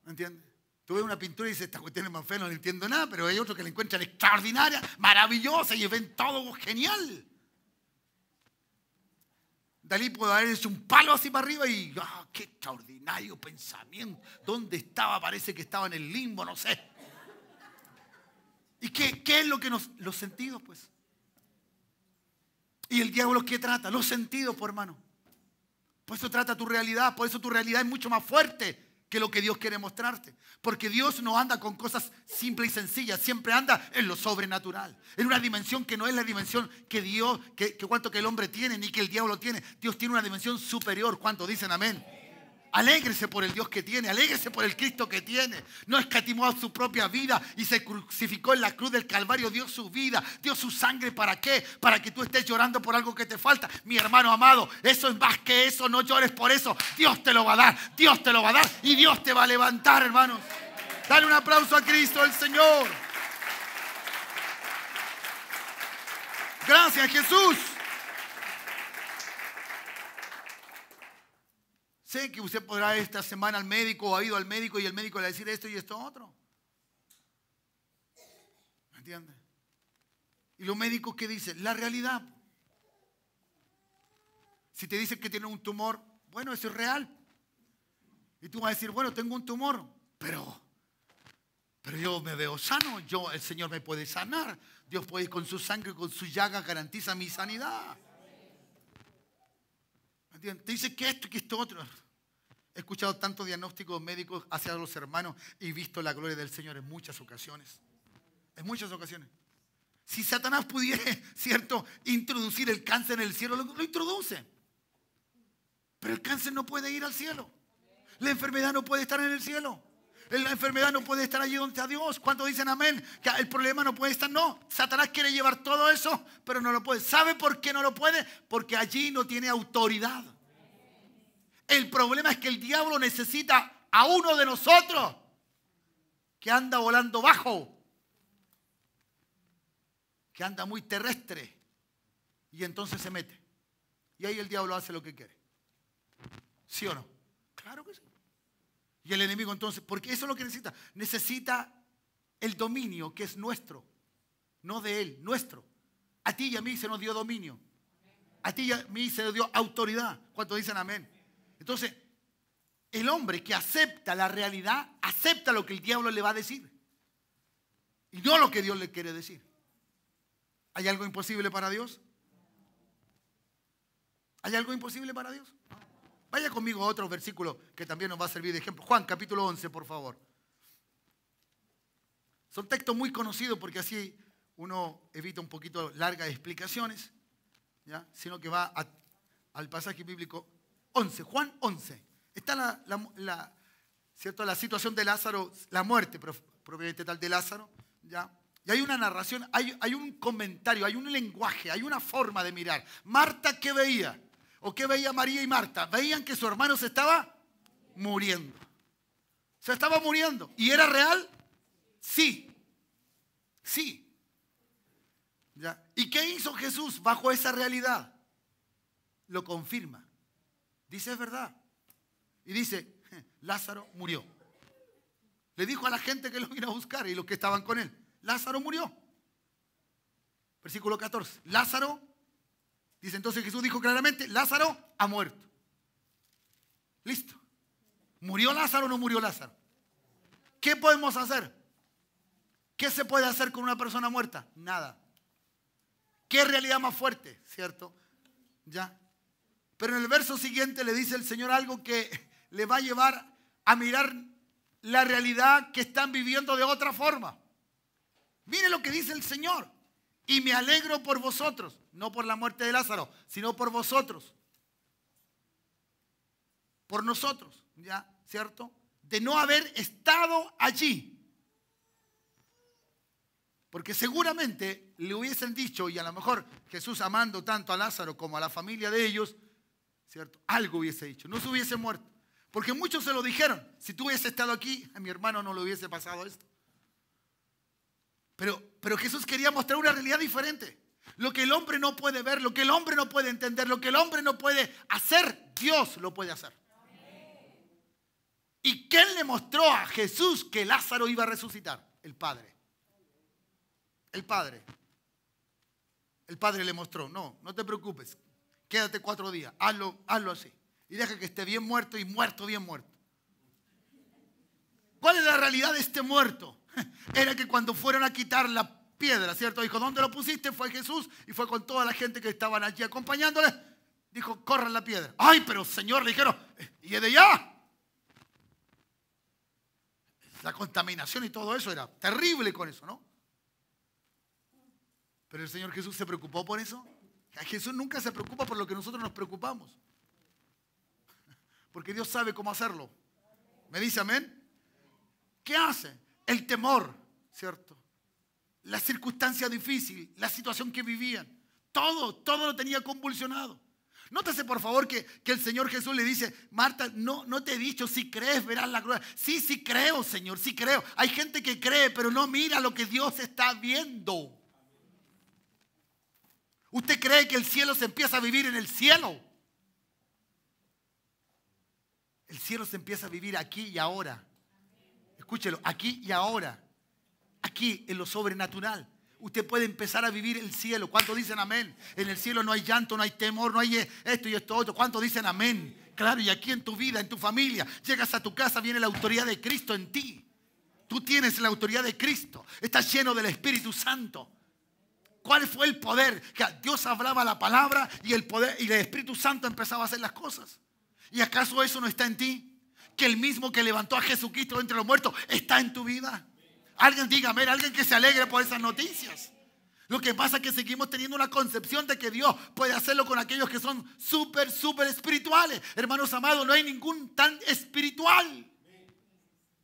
¿Me entiendes? Tú ves una pintura y dices, esta cuestión es más fea, no le entiendo nada, pero hay otros que la encuentran extraordinaria, maravillosa y ven todo genial. Dalí puede haber hecho un palo así para arriba y qué extraordinario pensamiento. ¿Dónde estaba? Parece que estaba en el limbo, no sé. ¿Y qué es lo que los sentidos, pues? ¿Y el diablo qué trata? Los sentidos, pues, hermano. Por eso trata tu realidad, por eso tu realidad es mucho más fuerte que lo que Dios quiere mostrarte. Porque Dios no anda con cosas simples y sencillas, siempre anda en lo sobrenatural, en una dimensión que no es la dimensión que Dios, que el hombre tiene, ni que el diablo tiene. Dios tiene una dimensión superior. ¿Cuántos dicen amén? Alégrese por el Dios que tiene, alégrese por el Cristo que tiene. No escatimó a su propia vida y se crucificó en la cruz del Calvario, dio su vida, dio su sangre. ¿Para qué? Para que tú estés llorando por algo que te falta. Mi hermano amado, eso es más que eso, no llores por eso. Dios te lo va a dar, Dios te lo va a dar y Dios te va a levantar, hermanos. Dale un aplauso a Cristo, el Señor. Gracias, Jesús. Sé que usted podrá esta semana al médico o ha ido al médico y el médico le va a decir esto y esto otro. ¿Me entiende? ¿Y los médicos qué dicen? La realidad. Si te dicen que tienes un tumor, bueno, eso es real. Y tú vas a decir, bueno, tengo un tumor, pero yo me veo sano, el Señor me puede sanar. Dios puede con su sangre, con su llaga garantiza mi sanidad. ¿Me entiendes? Te dice que esto y que esto otro. He escuchado tantos diagnósticos médicos hacia los hermanos y visto la gloria del Señor en muchas ocasiones. En muchas ocasiones. Si Satanás pudiera, ¿cierto?, introducir el cáncer en el cielo, lo introduce. Pero el cáncer no puede ir al cielo. La enfermedad no puede estar en el cielo. La enfermedad no puede estar allí donde está Dios. ¿Cuántos dicen amén? Que el problema no puede estar. No, Satanás quiere llevar todo eso, pero no lo puede. ¿Sabe por qué no lo puede? Porque allí no tiene autoridad. El problema es que el diablo necesita a uno de nosotros que anda volando bajo, que anda muy terrestre, y entonces se mete. Y ahí el diablo hace lo que quiere. ¿Sí o no? Claro que sí. Y el enemigo entonces, porque eso es lo que necesita. Necesita el dominio que es nuestro, no de él, nuestro. A ti y a mí se nos dio dominio. A ti y a mí se dio autoridad. ¿Cuántos dicen amén? Entonces, el hombre que acepta la realidad, acepta lo que el diablo le va a decir. Y no lo que Dios le quiere decir. ¿Hay algo imposible para Dios? ¿Hay algo imposible para Dios? Vaya conmigo a otro versículo que también nos va a servir de ejemplo. Juan, capítulo 11, por favor. Son textos muy conocidos porque así uno evita un poquito largas explicaciones, ¿ya? Sino que va al pasaje bíblico 11, Juan 11. Está ¿cierto? La situación de Lázaro, la muerte propiamente tal de Lázaro, ¿ya? Y hay una narración, hay un comentario, hay un lenguaje, hay una forma de mirar. Marta, ¿qué veía? ¿O qué veía María y Marta? Veían que su hermano se estaba muriendo. Se estaba muriendo. ¿Y era real? Sí. Sí. ¿Ya? ¿Y qué hizo Jesús bajo esa realidad? Lo confirma. Dice, es verdad. Y dice, Lázaro murió. Le dijo a la gente que lo vino a buscar y los que estaban con él. Lázaro murió. Versículo 14. Lázaro, dice entonces Jesús dijo claramente, Lázaro ha muerto. Listo. ¿Murió Lázaro o no murió Lázaro? ¿Qué podemos hacer? ¿Qué se puede hacer con una persona muerta? Nada. ¿Qué realidad más fuerte? ¿Cierto? Ya. Pero en el verso siguiente le dice el Señor algo que le va a llevar a mirar la realidad que están viviendo de otra forma. Mire lo que dice el Señor. Y me alegro por vosotros, no por la muerte de Lázaro, sino por vosotros. Por nosotros, ¿ya? ¿Cierto? De no haber estado allí. Porque seguramente le hubiesen dicho, y a lo mejor Jesús amando tanto a Lázaro como a la familia de ellos, ¿cierto? Algo hubiese dicho, no se hubiese muerto. Porque muchos se lo dijeron, si tú hubieses estado aquí, a mi hermano no le hubiese pasado esto. Pero Jesús quería mostrar una realidad diferente. Lo que el hombre no puede ver, lo que el hombre no puede entender, lo que el hombre no puede hacer, Dios lo puede hacer. ¿Y quién le mostró a Jesús que Lázaro iba a resucitar? El Padre. El Padre. El Padre le mostró, no te preocupes, quédate 4 días, hazlo así. Y deja que esté bien muerto y muerto, bien muerto. ¿Cuál es la realidad de este muerto? Era que cuando fueron a quitar la piedra, ¿cierto? Dijo, ¿dónde lo pusiste? Fue Jesús y fue con toda la gente que estaban allí acompañándole. Dijo, corran la piedra. Ay, pero Señor, le dijeron, ¿y es de allá? La contaminación y todo eso era terrible con eso, ¿no? Pero el Señor Jesús se preocupó por eso. Jesús nunca se preocupa por lo que nosotros nos preocupamos. Porque Dios sabe cómo hacerlo. ¿Me dice amén? ¿Qué hace? El temor, ¿cierto? La circunstancia difícil, la situación que vivían. Todo lo tenía convulsionado. Nótese por favor que el Señor Jesús le dice, Marta, no te he dicho, si crees verás la gloria. Sí creo, Señor, sí creo. Hay gente que cree, pero no mira lo que Dios está viendo. ¿Usted cree que el cielo se empieza a vivir en el cielo? El cielo se empieza a vivir aquí y ahora. Escúchelo, aquí y ahora. Aquí en lo sobrenatural. Usted puede empezar a vivir el cielo. ¿Cuántos dicen amén? En el cielo no hay llanto, no hay temor, no hay esto y esto otro. ¿Cuántos dicen amén? Claro, y aquí en tu vida, en tu familia, llegas a tu casa, viene la autoridad de Cristo en ti. Tú tienes la autoridad de Cristo. Estás lleno del Espíritu Santo. ¿Cuál fue el poder? Que Dios hablaba la palabra y el poder y el Espíritu Santo empezaba a hacer las cosas. ¿Y acaso eso no está en ti? Que el mismo que levantó a Jesucristo entre los muertos está en tu vida. Alguien dígame, alguien que se alegre por esas noticias. Lo que pasa es que seguimos teniendo una concepción de que Dios puede hacerlo con aquellos que son súper espirituales. Hermanos amados, no hay ningún tan espiritual.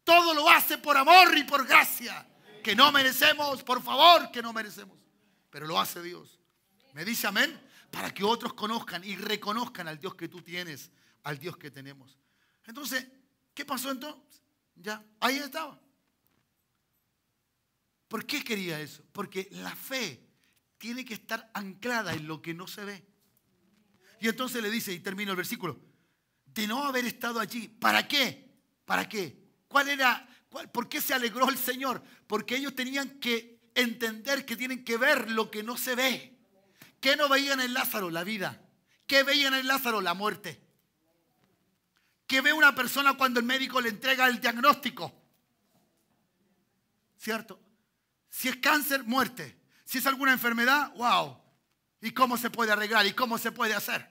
Todo lo hace por amor y por gracia. Que no merecemos, por favor, que no merecemos. Pero lo hace Dios. ¿Me dice amén? Para que otros conozcan y reconozcan al Dios que tú tienes, al Dios que tenemos. Entonces, ¿qué pasó entonces? Ya, ahí estaba. ¿Por qué quería eso? Porque la fe tiene que estar anclada en lo que no se ve. Y entonces le dice, y termino el versículo, de no haber estado allí, ¿para qué? ¿Para qué? ¿Por qué se alegró el Señor? Porque ellos tenían que entender que tienen que ver lo que no se ve. ¿Qué no veían en Lázaro? La vida. ¿Qué veían en Lázaro? La muerte. ¿Qué ve una persona cuando el médico le entrega el diagnóstico? ¿Cierto? Si es cáncer, muerte. Si es alguna enfermedad, wow. ¿Y cómo se puede arreglar? ¿Y cómo se puede hacer?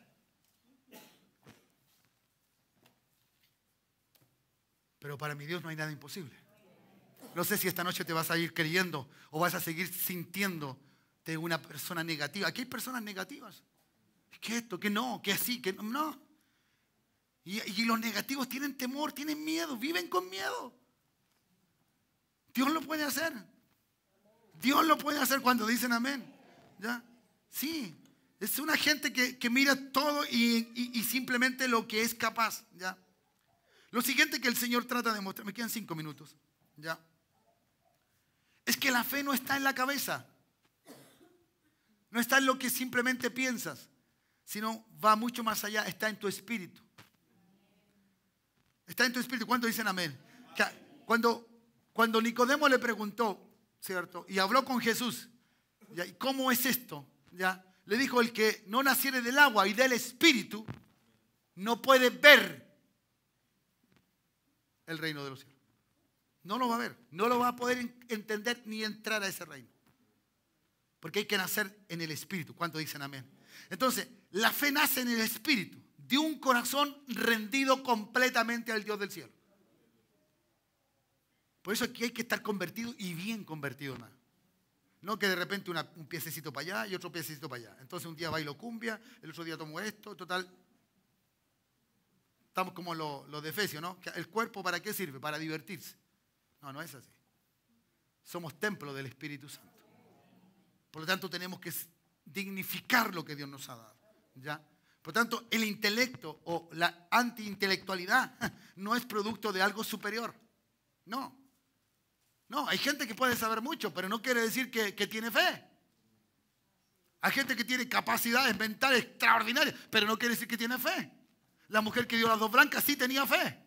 Pero para mi Dios no hay nada imposible. No sé si esta noche te vas a ir creyendo o vas a seguir sintiéndote una persona negativa. Aquí hay personas negativas. Que esto, que no, que así, que no. Y los negativos tienen temor, tienen miedo, viven con miedo. Dios lo puede hacer. Dios lo puede hacer cuando dicen amén. ¿Ya? Sí, es una gente que mira todo y simplemente lo que es capaz. ¿Ya? Lo siguiente que el Señor trata de mostrar, me quedan 5 minutos. ¿Ya? Es que la fe no está en la cabeza. No está en lo que simplemente piensas, sino va mucho más allá, está en tu espíritu. Está en tu espíritu. ¿Cuántos dicen amén? Cuando Nicodemo le preguntó, ¿cierto? Y habló con Jesús, ¿ya? ¿Y cómo es esto? ¿Ya? Le dijo, el que no naciere del agua y del espíritu, no puede ver el reino de los cielos. No lo va a ver, no lo va a poder entender ni entrar a ese reino. Porque hay que nacer en el espíritu. ¿Cuántos dicen amén? Entonces, la fe nace en el espíritu, de un corazón rendido completamente al Dios del cielo. Por eso aquí hay que estar convertido y bien convertido, hermano. No que de repente un piececito para allá y otro piececito para allá. Entonces un día bailo cumbia, el otro día tomo esto, total. Estamos como los de Efesios, ¿no? ¿El cuerpo para qué sirve? Para divertirse. No, no es así. Somos templo del Espíritu Santo. Por lo tanto, tenemos que dignificar lo que Dios nos ha dado. ¿Ya? Por lo tanto, el intelecto o la antiintelectualidad no es producto de algo superior. No. No, hay gente que puede saber mucho, pero no quiere decir que tiene fe. Hay gente que tiene capacidades mentales extraordinarias, pero no quiere decir que tiene fe. La mujer que dio las 2 blancas sí tenía fe.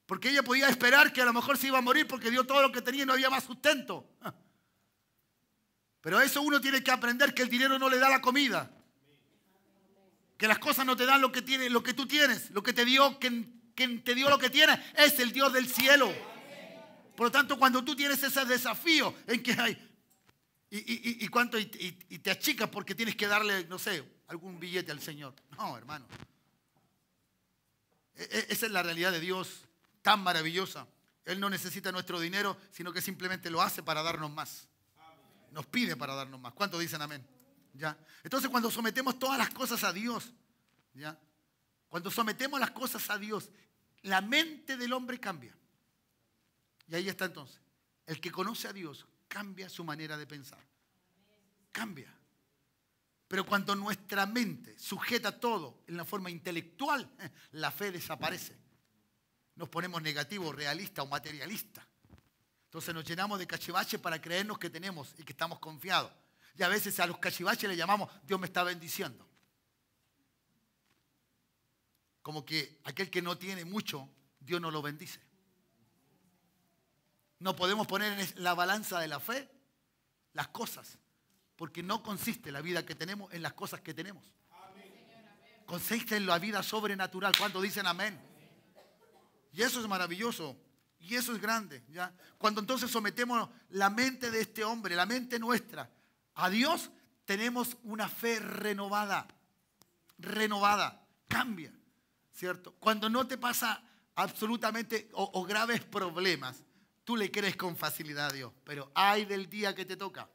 Porque ella podía esperar que a lo mejor se iba a morir porque dio todo lo que tenía y no había más sustento. Pero eso uno tiene que aprender, que el dinero no le da la comida. Que las cosas no te dan lo que tú tienes. Lo que te dio, quien te dio lo que tienes es el Dios del cielo. Por lo tanto, cuando tú tienes ese desafío en que hay y te achicas porque tienes que darle, no sé, algún billete al Señor. No, hermano. Esa es la realidad de Dios tan maravillosa. Él no necesita nuestro dinero, sino que simplemente lo hace para darnos más. Nos pide para darnos más. ¿Cuántos dicen amén? ¿Ya? Entonces, cuando sometemos todas las cosas a Dios, ¿ya? Cuando sometemos las cosas a Dios, la mente del hombre cambia. Y ahí está entonces. El que conoce a Dios cambia su manera de pensar. Cambia. Pero cuando nuestra mente sujeta todo en la forma intelectual, la fe desaparece. Nos ponemos negativos, realistas o materialistas. Entonces nos llenamos de cachivaches para creernos que tenemos y que estamos confiados. Y a veces a los cachivaches le llamamos Dios me está bendiciendo. Como que aquel que no tiene mucho, Dios no lo bendice. No podemos poner en la balanza de la fe las cosas, porque no consiste la vida que tenemos en las cosas que tenemos. Consiste en la vida sobrenatural. ¿Cuántos dicen amén? Y eso es maravilloso. Y eso es grande. ¿Ya? Cuando entonces sometemos la mente de este hombre, la mente nuestra, a Dios, tenemos una fe renovada. Renovada. Cambia. ¿Cierto? Cuando no te pasa absolutamente o graves problemas, tú le crees con facilidad a Dios. Pero ay del día que te toca.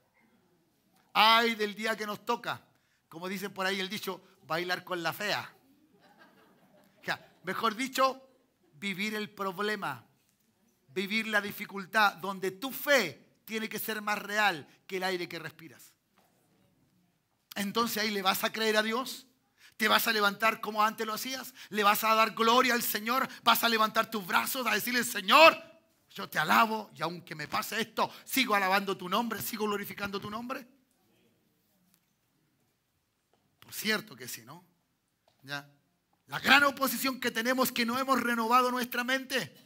Ay del día que nos toca. Como dicen por ahí el dicho, bailar con la fea. O sea, mejor dicho, vivir el problema. Vivir la dificultad, donde tu fe tiene que ser más real que el aire que respiras. Entonces ahí le vas a creer a Dios, te vas a levantar como antes lo hacías, le vas a dar gloria al Señor, vas a levantar tus brazos, a decirle, Señor, yo te alabo y aunque me pase esto, sigo alabando tu nombre, sigo glorificando tu nombre. Por cierto que sí, ¿no? ¿Ya? La gran oposición que tenemos es que no hemos renovado nuestra mente.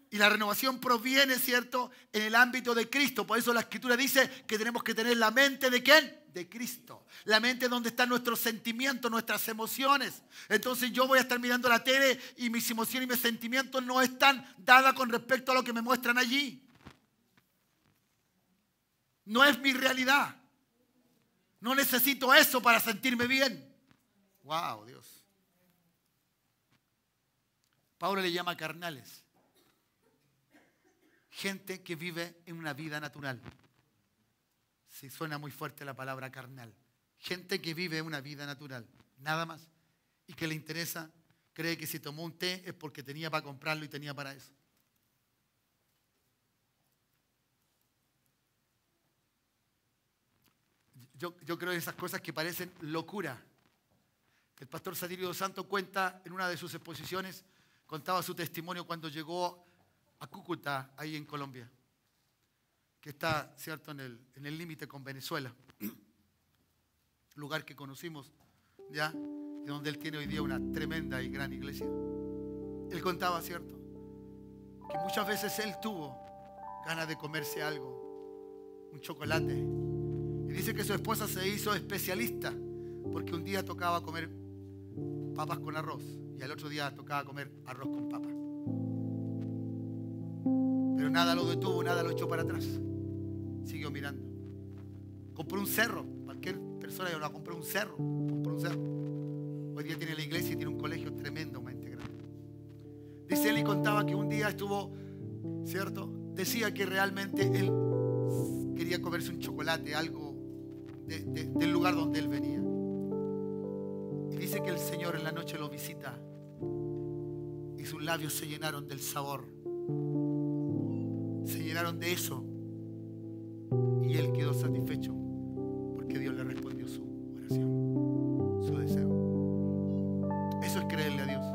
Y la renovación proviene, ¿cierto?, en el ámbito de Cristo. Por eso la Escritura dice que tenemos que tener la mente ¿de quién? De Cristo. La mente donde están nuestros sentimientos, nuestras emociones. Entonces yo voy a estar mirando la tele y mis emociones y mis sentimientos no están dadas con respecto a lo que me muestran allí. No es mi realidad. No necesito eso para sentirme bien. Wow, Dios. Pablo le llama carnales. Gente que vive en una vida natural. Sí, suena muy fuerte la palabra carnal. Gente que vive una vida natural, nada más. Y que le interesa, cree que si tomó un té es porque tenía para comprarlo y tenía para eso. Yo creo en esas cosas que parecen locura. El pastor Satirio dos Santos cuenta en una de sus exposiciones, contaba su testimonio cuando llegó a Cúcuta, ahí en Colombia, que está, ¿cierto?, en el límite con Venezuela, lugar que conocimos ya, y donde él tiene hoy día una tremenda y gran iglesia. Él contaba, ¿cierto?, que muchas veces él tuvo ganas de comerse algo, un chocolate, y dice que su esposa se hizo especialista, porque un día tocaba comer papas con arroz, y al otro día tocaba comer arroz con papas. Pero nada lo detuvo, nada lo echó para atrás. Siguió mirando. Compró un cerro. Cualquier persona lo compró un cerro. Compró un cerro. Hoy día tiene la iglesia y tiene un colegio tremendamente grande. Dice él y contaba que un día estuvo, ¿cierto? Decía que realmente él quería comerse un chocolate, algo del lugar donde él venía. Y dice que el Señor en la noche lo visita y sus labios se llenaron del sabor. Se llenaron de eso y él quedó satisfecho porque Dios le respondió su oración, su deseo. Eso es creerle a Dios.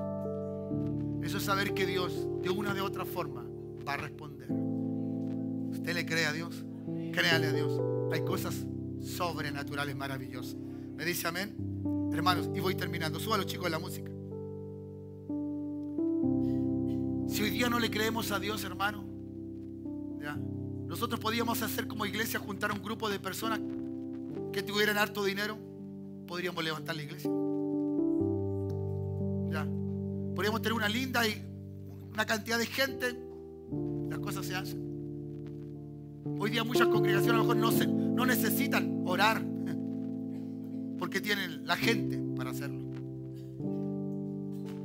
Eso es saber que Dios de una o de otra forma va a responder. ¿Usted le cree a Dios? Créale a Dios. Hay cosas sobrenaturales maravillosas. ¿Me dice amén? Hermanos, y voy terminando. Súbalo, chicos, la música. Si hoy día no le creemos a Dios, hermano, ¿ya? Nosotros podíamos hacer como iglesia, juntar a un grupo de personas que tuvieran harto dinero, podríamos levantar la iglesia. ¿Ya? Podríamos tener una linda y una cantidad de gente, las cosas se hacen. Hoy día muchas congregaciones a lo mejor no necesitan orar porque tienen la gente para hacerlo.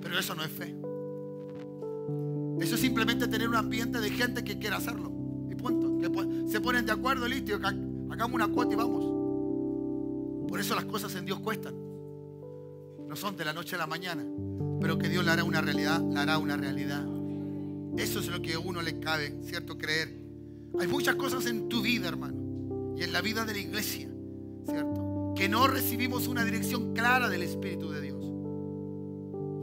Pero eso no es fe. Eso es simplemente tener un ambiente de gente que quiera hacerlo. Y punto. Que se ponen de acuerdo, listo. Hagamos una cuota y vamos. Por eso las cosas en Dios cuestan. No son de la noche a la mañana. Pero que Dios la hará una realidad, la hará una realidad. Eso es lo que a uno le cabe, ¿cierto? Creer. Hay muchas cosas en tu vida, hermano. Y en la vida de la iglesia, ¿cierto? Que no recibimos una dirección clara del Espíritu de Dios.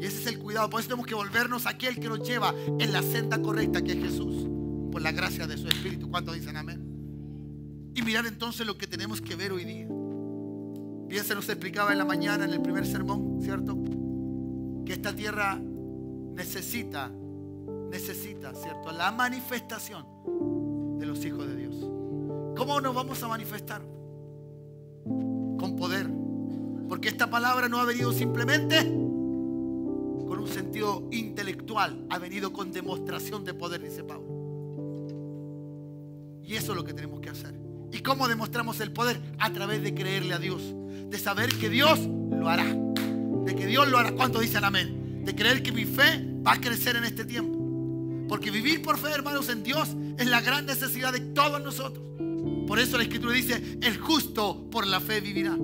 Y ese es el cuidado. Por eso tenemos que volvernos a aquel que nos lleva en la senda correcta, que es Jesús, por la gracia de su Espíritu. ¿Cuántos dicen amén? Y mirar entonces lo que tenemos que ver hoy día. Bien se nos explicaba en la mañana, en el primer sermón, ¿cierto? Que esta tierra necesita, ¿cierto?, la manifestación de los hijos de Dios. ¿Cómo nos vamos a manifestar? Con poder. Porque esta palabra no ha venido simplemente con un sentido intelectual, ha venido con demostración de poder, dice Pablo. Y eso es lo que tenemos que hacer. ¿Y cómo demostramos el poder? A través de creerle a Dios, de saber que Dios lo hará, de que Dios lo hará. ¿Cuántos dicen amén? De creer que mi fe va a crecer en este tiempo. Porque vivir por fe, hermanos, en Dios es la gran necesidad de todos nosotros. Por eso la Escritura dice: el justo por la fe vivirá.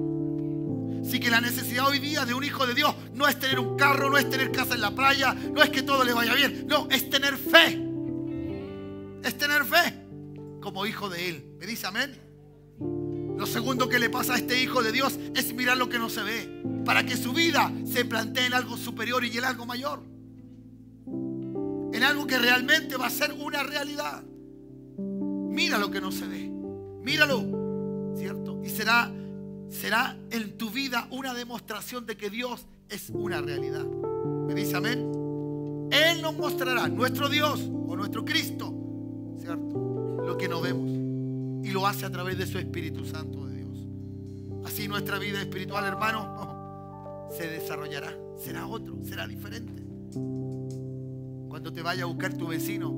Así que la necesidad hoy día de un hijo de Dios no es tener un carro, no es tener casa en la playa, no es que todo le vaya bien. No, es tener fe. Es tener fe como hijo de Él. ¿Me dice amén? Lo segundo que le pasa a este hijo de Dios es mirar lo que no se ve, para que su vida se plantee en algo superior y en algo mayor, en algo que realmente va a ser una realidad. Mira lo que no se ve, míralo, ¿cierto? Y será en tu vida una demostración de que Dios es una realidad. ¿Me dice amén? Él nos mostrará, nuestro Dios o nuestro Cristo, ¿cierto?, lo que no vemos. Y lo hace a través de su Espíritu Santo de Dios. Así nuestra vida espiritual, hermano, se desarrollará. Será otro, será diferente. Cuando te vaya a buscar tu vecino,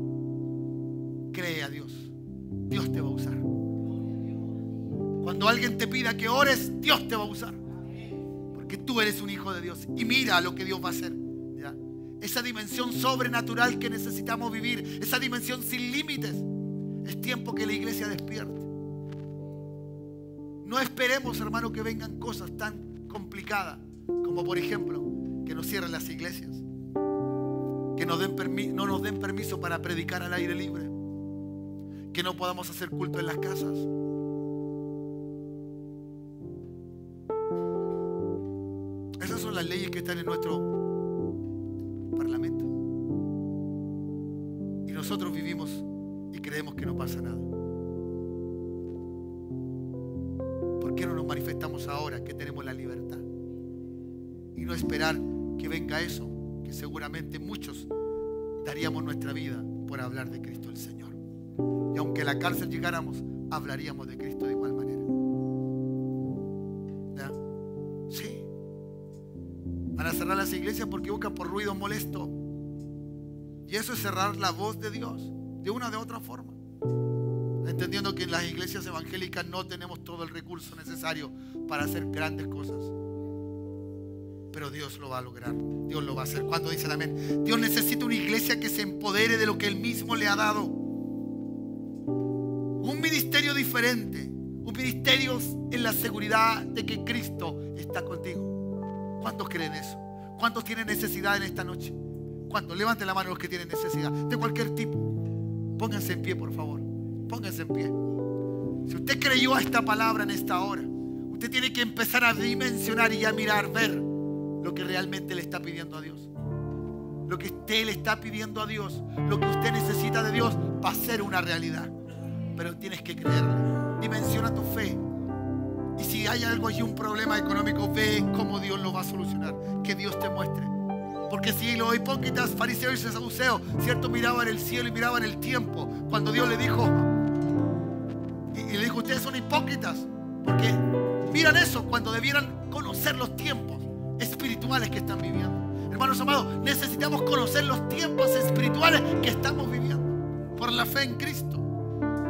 cree a Dios. Dios te va a usar. Cuando alguien te pida que ores, Dios te va a usar. Porque tú eres un hijo de Dios. Y mira lo que Dios va a hacer, ¿ya? Esa dimensión sobrenatural que necesitamos vivir, esa dimensión sin límites. Es tiempo que la iglesia despierte. No esperemos, hermano, que vengan cosas tan complicadas como, por ejemplo, que nos cierren las iglesias, que no nos den permiso para predicar al aire libre, que no podamos hacer culto en las casas. Esas son las leyes que están en nuestro parlamento. Y nosotros vivimos y creemos que no pasa nada. ¿Por qué no nos manifestamos ahora que tenemos la libertad? Y no esperar que venga eso, que seguramente muchos daríamos nuestra vida por hablar de Cristo el Señor. Y aunque a la cárcel llegáramos, hablaríamos de Cristo de igual manera. ¿Ya? Sí. Van a cerrar las iglesias porque buscan por ruido molesto. Y eso es cerrar la voz de Dios de una o de otra forma. Entendiendo que en las iglesias evangélicas no tenemos todo el recurso necesario para hacer grandes cosas. Pero Dios lo va a lograr. Dios lo va a hacer. ¿Cuándo dicen amén? Dios necesita una iglesia que se empodere de lo que Él mismo le ha dado. Un ministerio diferente. Un ministerio en la seguridad de que Cristo está contigo. ¿Cuántos creen eso? ¿Cuántos tienen necesidad en esta noche? ¿Cuántos? Levanten la mano los que tienen necesidad de cualquier tipo. Pónganse en pie, por favor. Pónganse en pie. Si usted creyó a esta palabra en esta hora, usted tiene que empezar a dimensionar y a mirar, ver lo que realmente le está pidiendo a Dios. Lo que usted le está pidiendo a Dios, lo que usted necesita de Dios, va a ser una realidad. Pero tienes que creerle. Dimensiona tu fe. Y si hay algo allí, un problema económico, ve cómo Dios lo va a solucionar. Que Dios te muestre. Porque si los hipócritas, fariseos y saduceos, cierto, miraban el cielo y miraban el tiempo, cuando Dios le dijo, y le dijo, ustedes son hipócritas, porque miran eso cuando debieran conocer los tiempos espirituales que están viviendo. Hermanos amados, necesitamos conocer los tiempos espirituales que estamos viviendo por la fe en Cristo,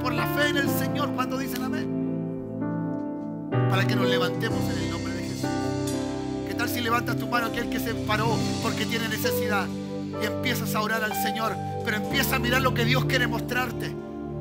por la fe en el Señor. Cuando dicen amén, para que nos levantemos en el nombre de Jesús. ¿Qué tal si levantas tu mano, aquel que se paró porque tiene necesidad, y empiezas a orar al Señor, pero empieza a mirar lo que Dios quiere mostrarte?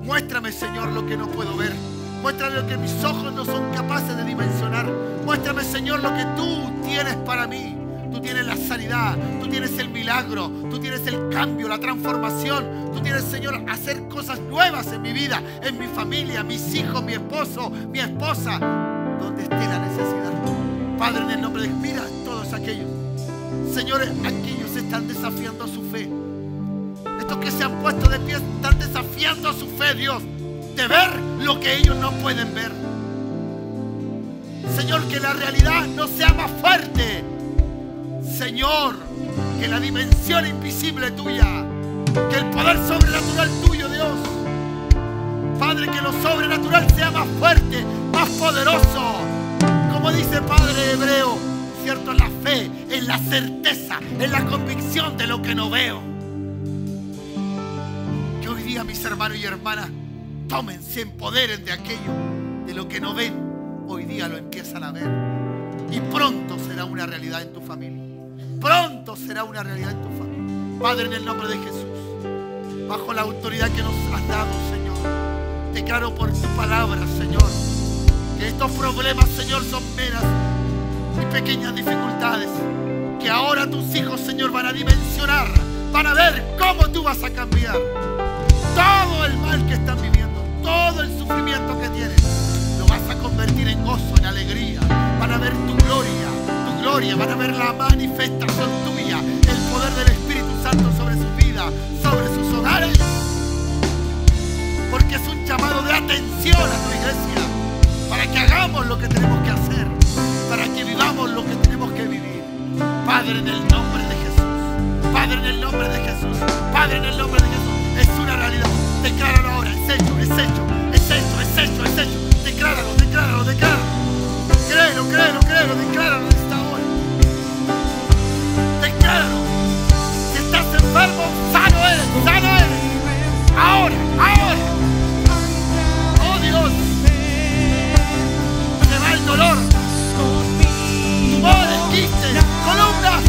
Muéstrame, Señor, lo que no puedo ver. Muéstrame lo que mis ojos no son capaces de dimensionar. Muéstrame, Señor, lo que tú tienes para mí. Tú tienes la sanidad, tú tienes el milagro, tú tienes el cambio, la transformación. Tú tienes, Señor, hacer cosas nuevas en mi vida, en mi familia, mis hijos, mi esposo, mi esposa, donde esté la necesidad. Padre, en el nombre de Jesús, mira todos aquellos, señores, aquellos están desafiando su fe. Estos que se han puesto de pie están desafiando su fe, Dios, de ver lo que ellos no pueden ver. Señor, que la realidad no sea más fuerte. Señor, que la dimensión invisible tuya, que el poder sobrenatural tuyo, Dios, Padre, que lo sobrenatural sea más fuerte, más poderoso. Como dice Padre Hebreo, cierto, en la fe, en la certeza, en la convicción de lo que no veo. Que hoy día mis hermanos y hermanas tomen, se empoderen de aquello, de lo que no ven, hoy día lo empiezan a ver. Y pronto será una realidad en tu familia. Pronto será una realidad en tu familia. Padre, en el nombre de Jesús, bajo la autoridad que nos has dado, Señor, declaro por tu palabra, Señor, que estos problemas, Señor, son meras y pequeñas dificultades, que ahora tus hijos, Señor, van a dimensionar, van a ver cómo tú vas a cambiar todo el mal que están viviendo, todo el sufrimiento que tienen, lo vas a convertir en gozo, en alegría. Van a ver tu gloria, van a ver la manifestación tuya, el poder del Espíritu Santo sobre su vida, sobre sus hogares, porque es un llamado de atención a tu iglesia, para que hagamos lo que tenemos que hacer, para que vivamos lo que tenemos que vivir. Padre, en el nombre de Jesús, Padre, en el nombre de Jesús, Padre, en el nombre de Jesús, es una realidad. Decláralo ahora, es hecho, es hecho, es hecho, es hecho, es hecho. Decláralo, decláralo, decláralo. Créelo, créelo, créelo, decláralo en esta hora. Decláralo. Si estás enfermo, sano eres, sano eres. Ahora, ahora. Oh Dios. Se va el dolor. Tumores, quistes, columnas,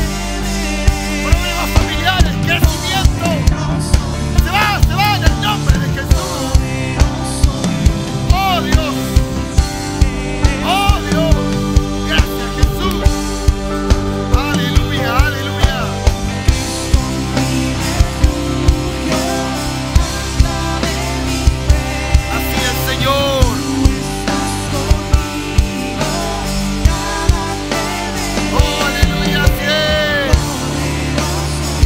problemas familiares, crecimiento. Se va en el nombre de Jesús. Oh Dios. Oh Dios. Gracias Jesús. Aleluya, aleluya. Así es, Señor. Oh, aleluya, así es.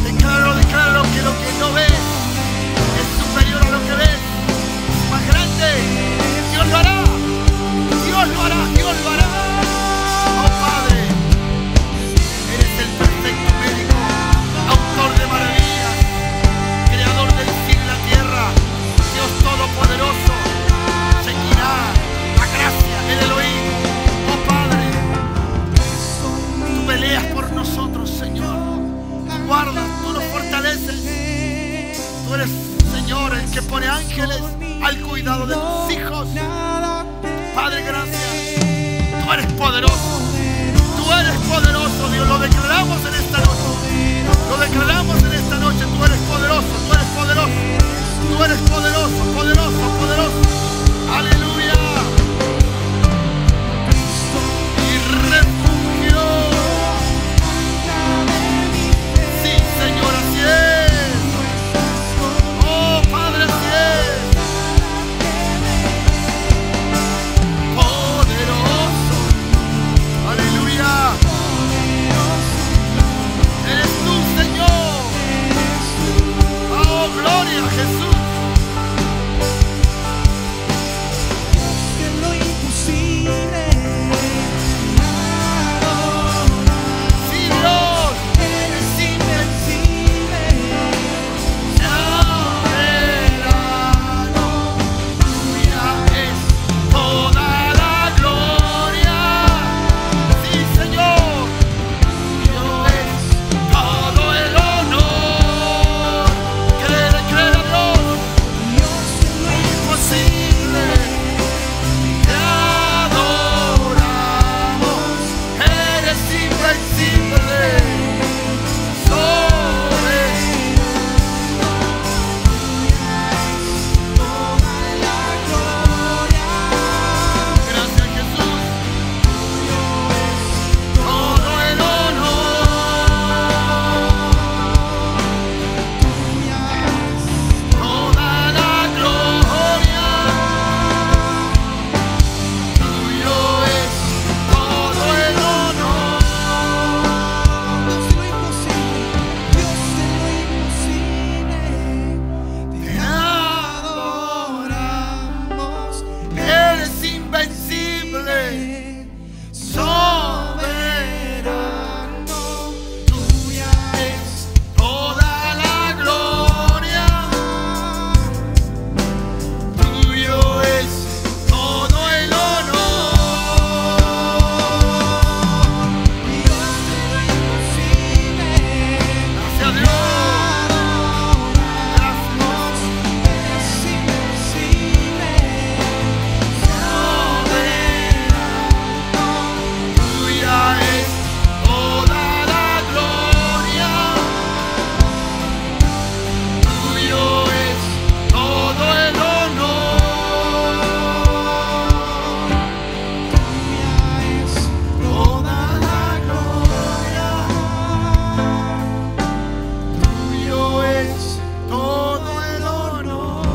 Declaro que lo que no ves es superior a lo que ves. Más grande. Dios lo hará. Dios lo hará, Dios lo hará. Oh Padre, eres el perfecto médico, autor de maravillas, creador del cielo y la tierra, Dios todopoderoso, Shekinah, la gracia, el Elohim. Oh Padre, tú peleas por nosotros, Señor. Tú guardas, tú nos fortaleces. Tú eres, Señor, el que pone ángeles al cuidado de tus hijos. Padre, gracias. Tú eres poderoso. Tú eres poderoso, Dios. Lo declaramos en esta noche. Lo declaramos en esta noche. Tú eres poderoso. Tú eres poderoso. Tú eres poderoso, poderoso, poderoso. Aleluya. Y refugio. Sí, Señor, así es. Oh, Padre, así es. Poderoso. Aleluya. Eres tú, Señor. Oh, gloria a Jesús. Sí, Dios. Eres invencible. Soberano. Tuya es toda la gloria. Sí, Señor. Tuyo es todo el honor. Créele, créele a Dios. Imposible. Te adoramos. Eres invencible. Gracias, Jesús. Todo el honor. Toda la gloria. Tuyo es todo el honor. Te adoramos. Eres invencible. Soberano. Tuya es toda la gloria. Tuyo es todo el honor. Gracias a Dios. Tuya es toda la gloria. Tuyo es todo el honor. Toda la gloria. Tuyo es todo el honor.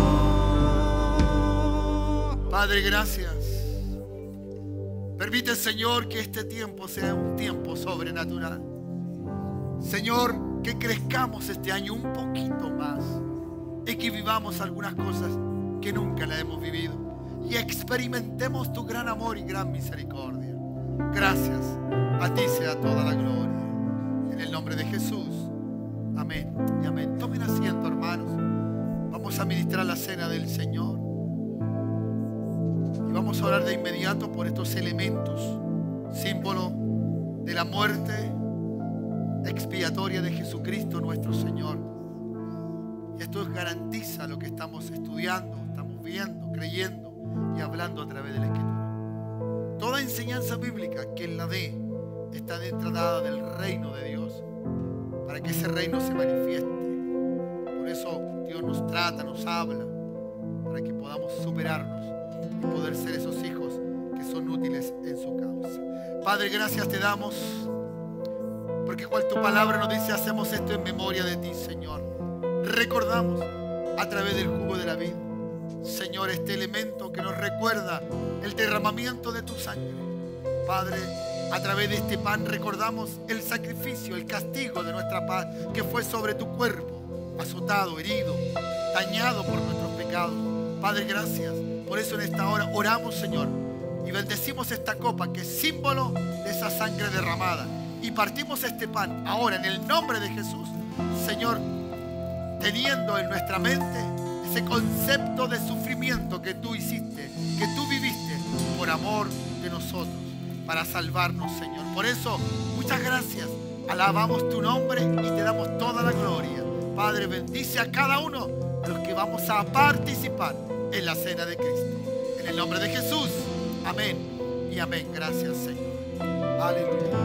Padre, gracias. Permite, Señor, que este tiempo sea un tiempo sobrenatural. Señor, que crezcamos este año un poquito más y que vivamos algunas cosas que nunca las hemos vivido y experimentemos tu gran amor y gran misericordia. Gracias. A ti sea toda la gloria. En el nombre de Jesús. Amén y amén. Tomen asiento, hermanos. Vamos a ministrar la cena del Señor. Y vamos a hablar de inmediato por estos elementos, símbolo de la muerte expiatoria de Jesucristo nuestro Señor. Y esto garantiza lo que estamos estudiando, estamos viendo, creyendo y hablando a través de la Escritura. Toda enseñanza bíblica, quien la dé, está dada del reino de Dios, para que ese reino se manifieste. Por eso Dios nos trata, nos habla, para que podamos superarnos y poder ser esos hijos que son útiles en su causa. Padre, gracias te damos, porque cual tu palabra nos dice, hacemos esto en memoria de ti, Señor. Recordamos a través del jugo de la vida, Señor, este elemento que nos recuerda el derramamiento de tu sangre. Padre, a través de este pan recordamos el sacrificio, el castigo de nuestra paz que fue sobre tu cuerpo, azotado, herido, dañado por nuestros pecados. Padre, gracias. Por eso en esta hora oramos, Señor, y bendecimos esta copa que es símbolo de esa sangre derramada. Y partimos este pan ahora en el nombre de Jesús, Señor, teniendo en nuestra mente ese concepto de sufrimiento que tú hiciste, que tú viviste por amor de nosotros, para salvarnos, Señor. Por eso, muchas gracias. Alabamos tu nombre y te damos toda la gloria. Padre, bendice a cada uno de los que vamos a participar en la cena de Cristo. En el nombre de Jesús. Amén y amén. Gracias, Señor. Aleluya.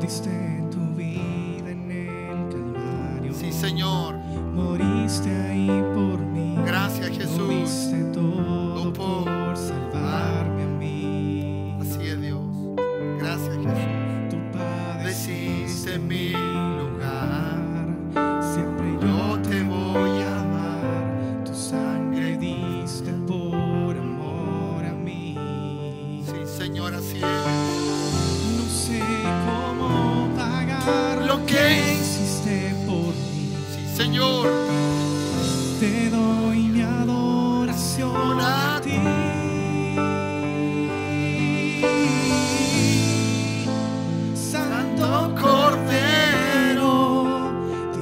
Diste tu vida en el Calvario. Sí, Señor. Moriste ahí por mí. Gracias, Jesús. Lo diste todo por salvarme a mí. Así es, Dios. Gracias, Jesús. Tú padeciste en mi lugar. Siempre yo te voy a amar. Tu sangre diste por amor a mí. Sí, Señor, así es. No sé cómo pagar lo que hiciste por mí. Sí, Señor. Te doy mi adoración a ti. Santo Cordero,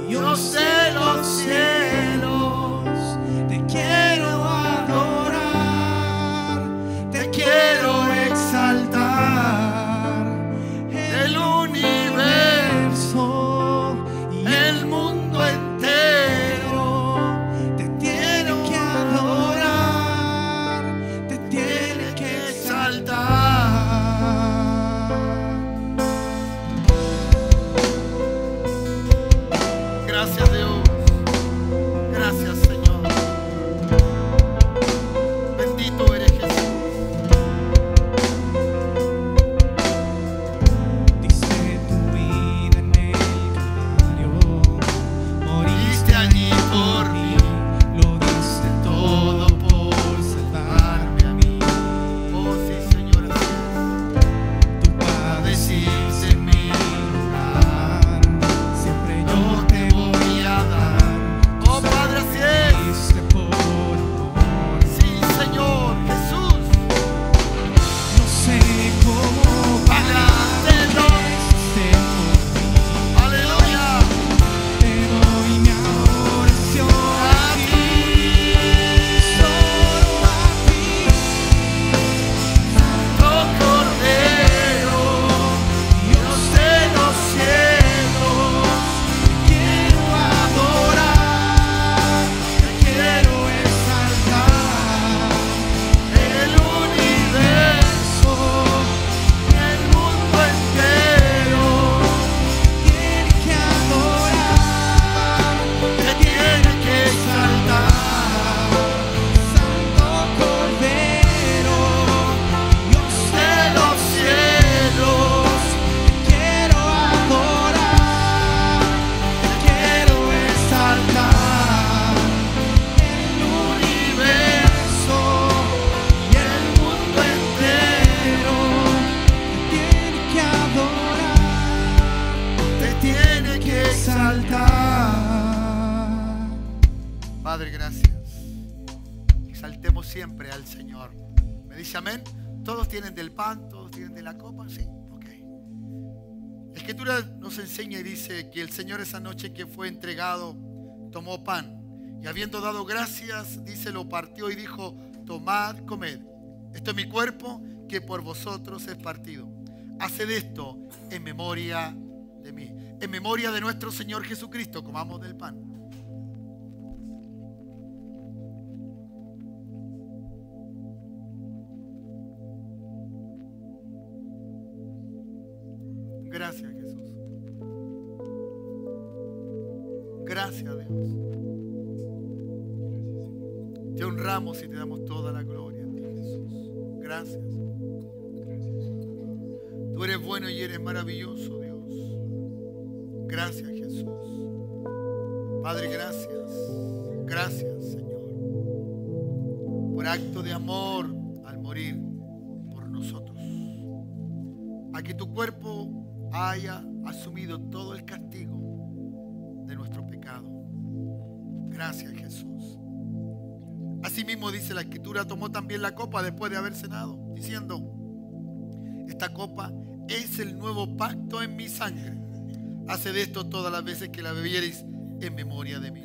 Dios de los cielos, te quiero adorar, te quiero exaltar. El universo y el mundo entero te tiene que adorar, te tiene que exaltar. Gracias, Dios. Gracias, Señor. Bendito eres, Jesús. Diste tu vida en el Calvario, moriste allí por mí, lo diste todo por salvarme a mí. Oh, sí, Señor, así Tú padeciste en mi lugar, siempre yo te voy a dar. Oh, Padre, así es. Diste por amor. Sí, Señor, Jesús. No sé cómo pagarte lo que hiciste por mí. Aleluya. Te doy mi adoración a ti, solo a ti. Santo Cordero, Dios de los cielos, Te quiero adorar, te quiero exaltar. el universo, el mundo entero Tiene que adorar, te tiene que exaltar. Santo Cordero, Dios De los cielos, te quiero adorar, te quiero exaltar. El universo y el mundo entero te tiene que adorar, te tiene que exaltar. Padre, gracias. Exaltemos siempre al Señor. ¿Me dice amén? ¿Todos tienen del pan? ¿Todos tienen de la copa? Sí, ok. La Escritura nos enseña y dice que el Señor esa noche que fue entregado tomó pan y habiendo dado gracias, dice, lo partió y dijo: tomad, comed, esto es mi cuerpo que por vosotros es partido. Haced esto en memoria de mí, en memoria de nuestro Señor Jesucristo. Comamos del pan. Gracias, Jesús. Gracias, Dios. Te honramos y te damos toda la gloria a ti, Jesús. Gracias. Tú eres bueno y eres maravilloso, Dios. Gracias, Jesús. Padre, gracias. Gracias, Señor, por acto de amor al morir por nosotros. A que tu cuerpo haya asumido todo el castigo de nuestro pecado. Gracias, Jesús. Asimismo dice la Escritura, tomó también la copa después de haber cenado, diciendo: esta copa es el nuevo pacto en mi sangre. Haced esto todas las veces que la bebiereis en memoria de mí.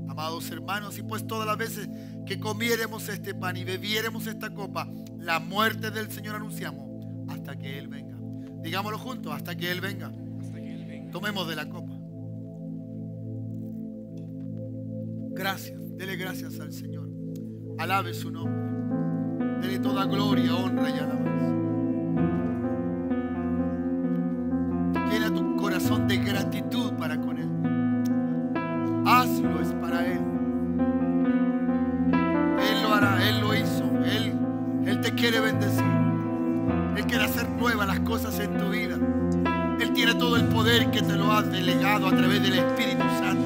Amados hermanos, y pues todas las veces que comiéremos este pan y bebiéremos esta copa, la muerte del Señor anunciamos hasta que Él venga. Digámoslo juntos: hasta que Él venga. Hasta que Él venga. Tomemos de la copa. Gracias. Dele gracias al Señor. Alabe su nombre. Dele toda gloria, honra y alabanza. Llena tu corazón de gratitud para con Él. Hazlo, es para Él. Él lo hará, Él lo hizo. Él te quiere bendecir. Él quiere hacer nuevas las cosas en tu vida. Él tiene todo el poder que te lo ha delegado a través del Espíritu Santo.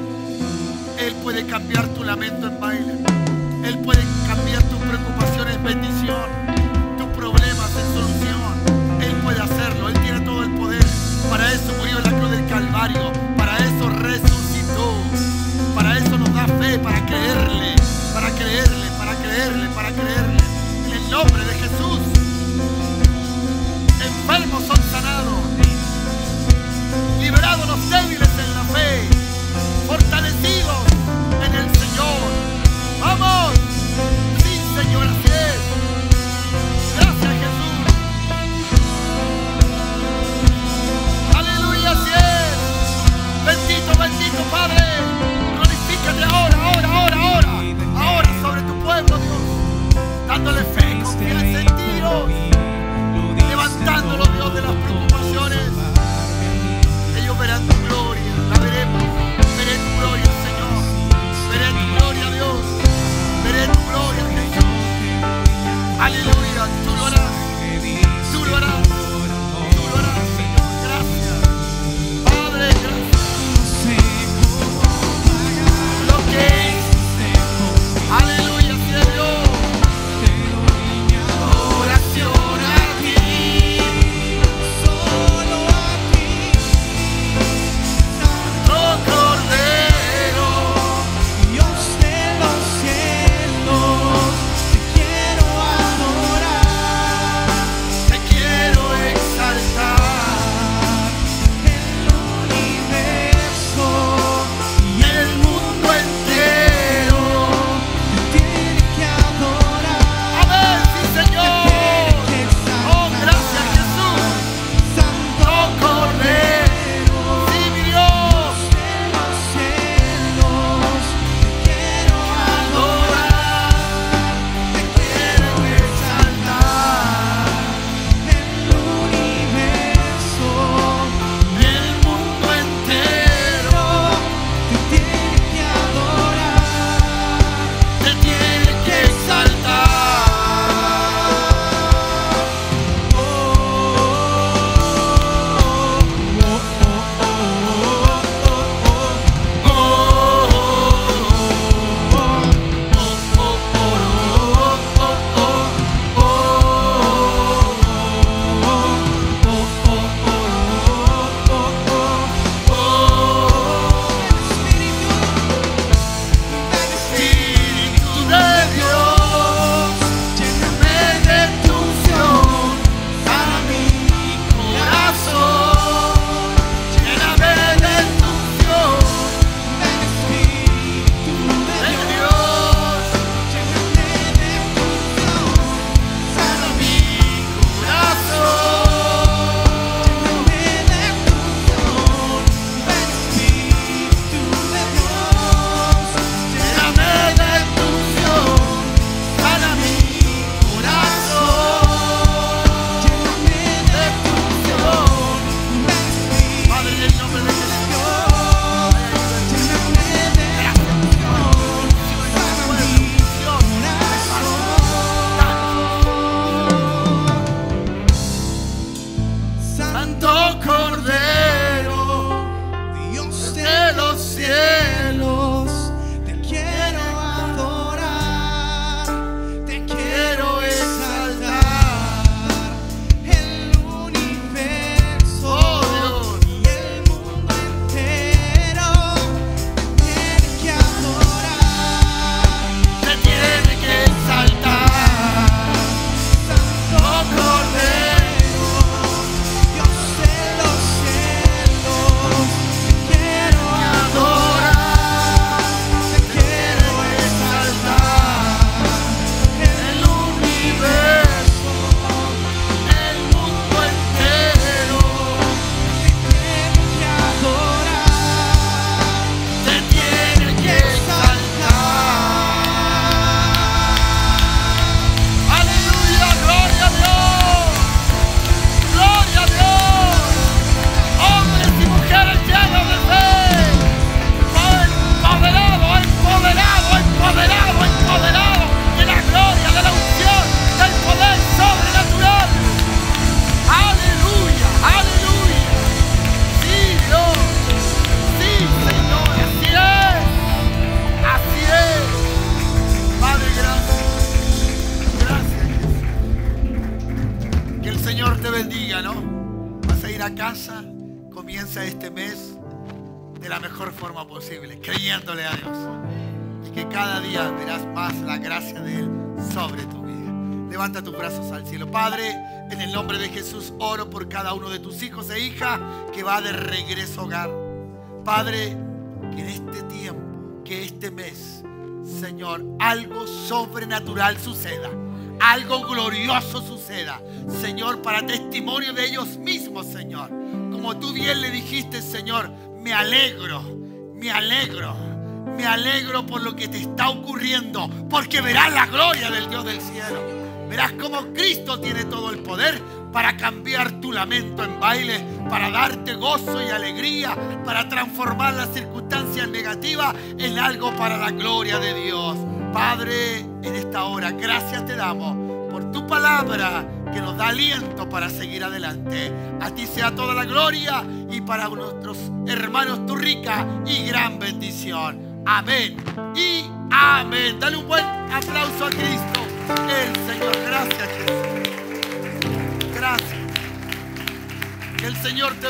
Él puede cambiar tu lamento en baile. Él puede cambiar tus preocupaciones en bendición, tus problemas en solución. Él puede hacerlo. Él tiene todo el poder. Para eso murió en la cruz del Calvario. Para eso resucitó. Para eso nos da fe, para creerle, para creerle, para creerle, para creerle. En el nombre de Jesús. Enfermos son sanados, liberados los débiles en la fe, fortalecidos en el Señor. ¡Vamos! Sí, Señor, así es. Gracias, Jesús. Aleluya, así es. finaliza este mes de la mejor forma posible, creyéndole a Dios. Y que cada día verás más la gracia de Él sobre tu vida. Levanta tus brazos al cielo. Padre, en el nombre de Jesús oro por cada uno de tus hijos e hijas que va de regreso a hogar. Padre, que en este tiempo, que este mes, Señor, algo sobrenatural suceda. Algo glorioso suceda, Señor, para testimonio de ellos mismos, Señor. Como tú bien le dijiste, Señor, me alegro por lo que te está ocurriendo, porque verás la gloria del Dios del cielo. Verás cómo Cristo tiene todo el poder para cambiar tu lamento en baile, para darte gozo y alegría, para transformar las circunstancias negativas en algo para la gloria de Dios. Padre, en esta hora, gracias te damos por tu palabra que nos da aliento para seguir adelante. A ti sea toda la gloria y para nuestros hermanos tu rica y gran bendición. Amén y amén. Dale un buen aplauso a Cristo, el Señor. Gracias, Jesús. Gracias. Que el Señor te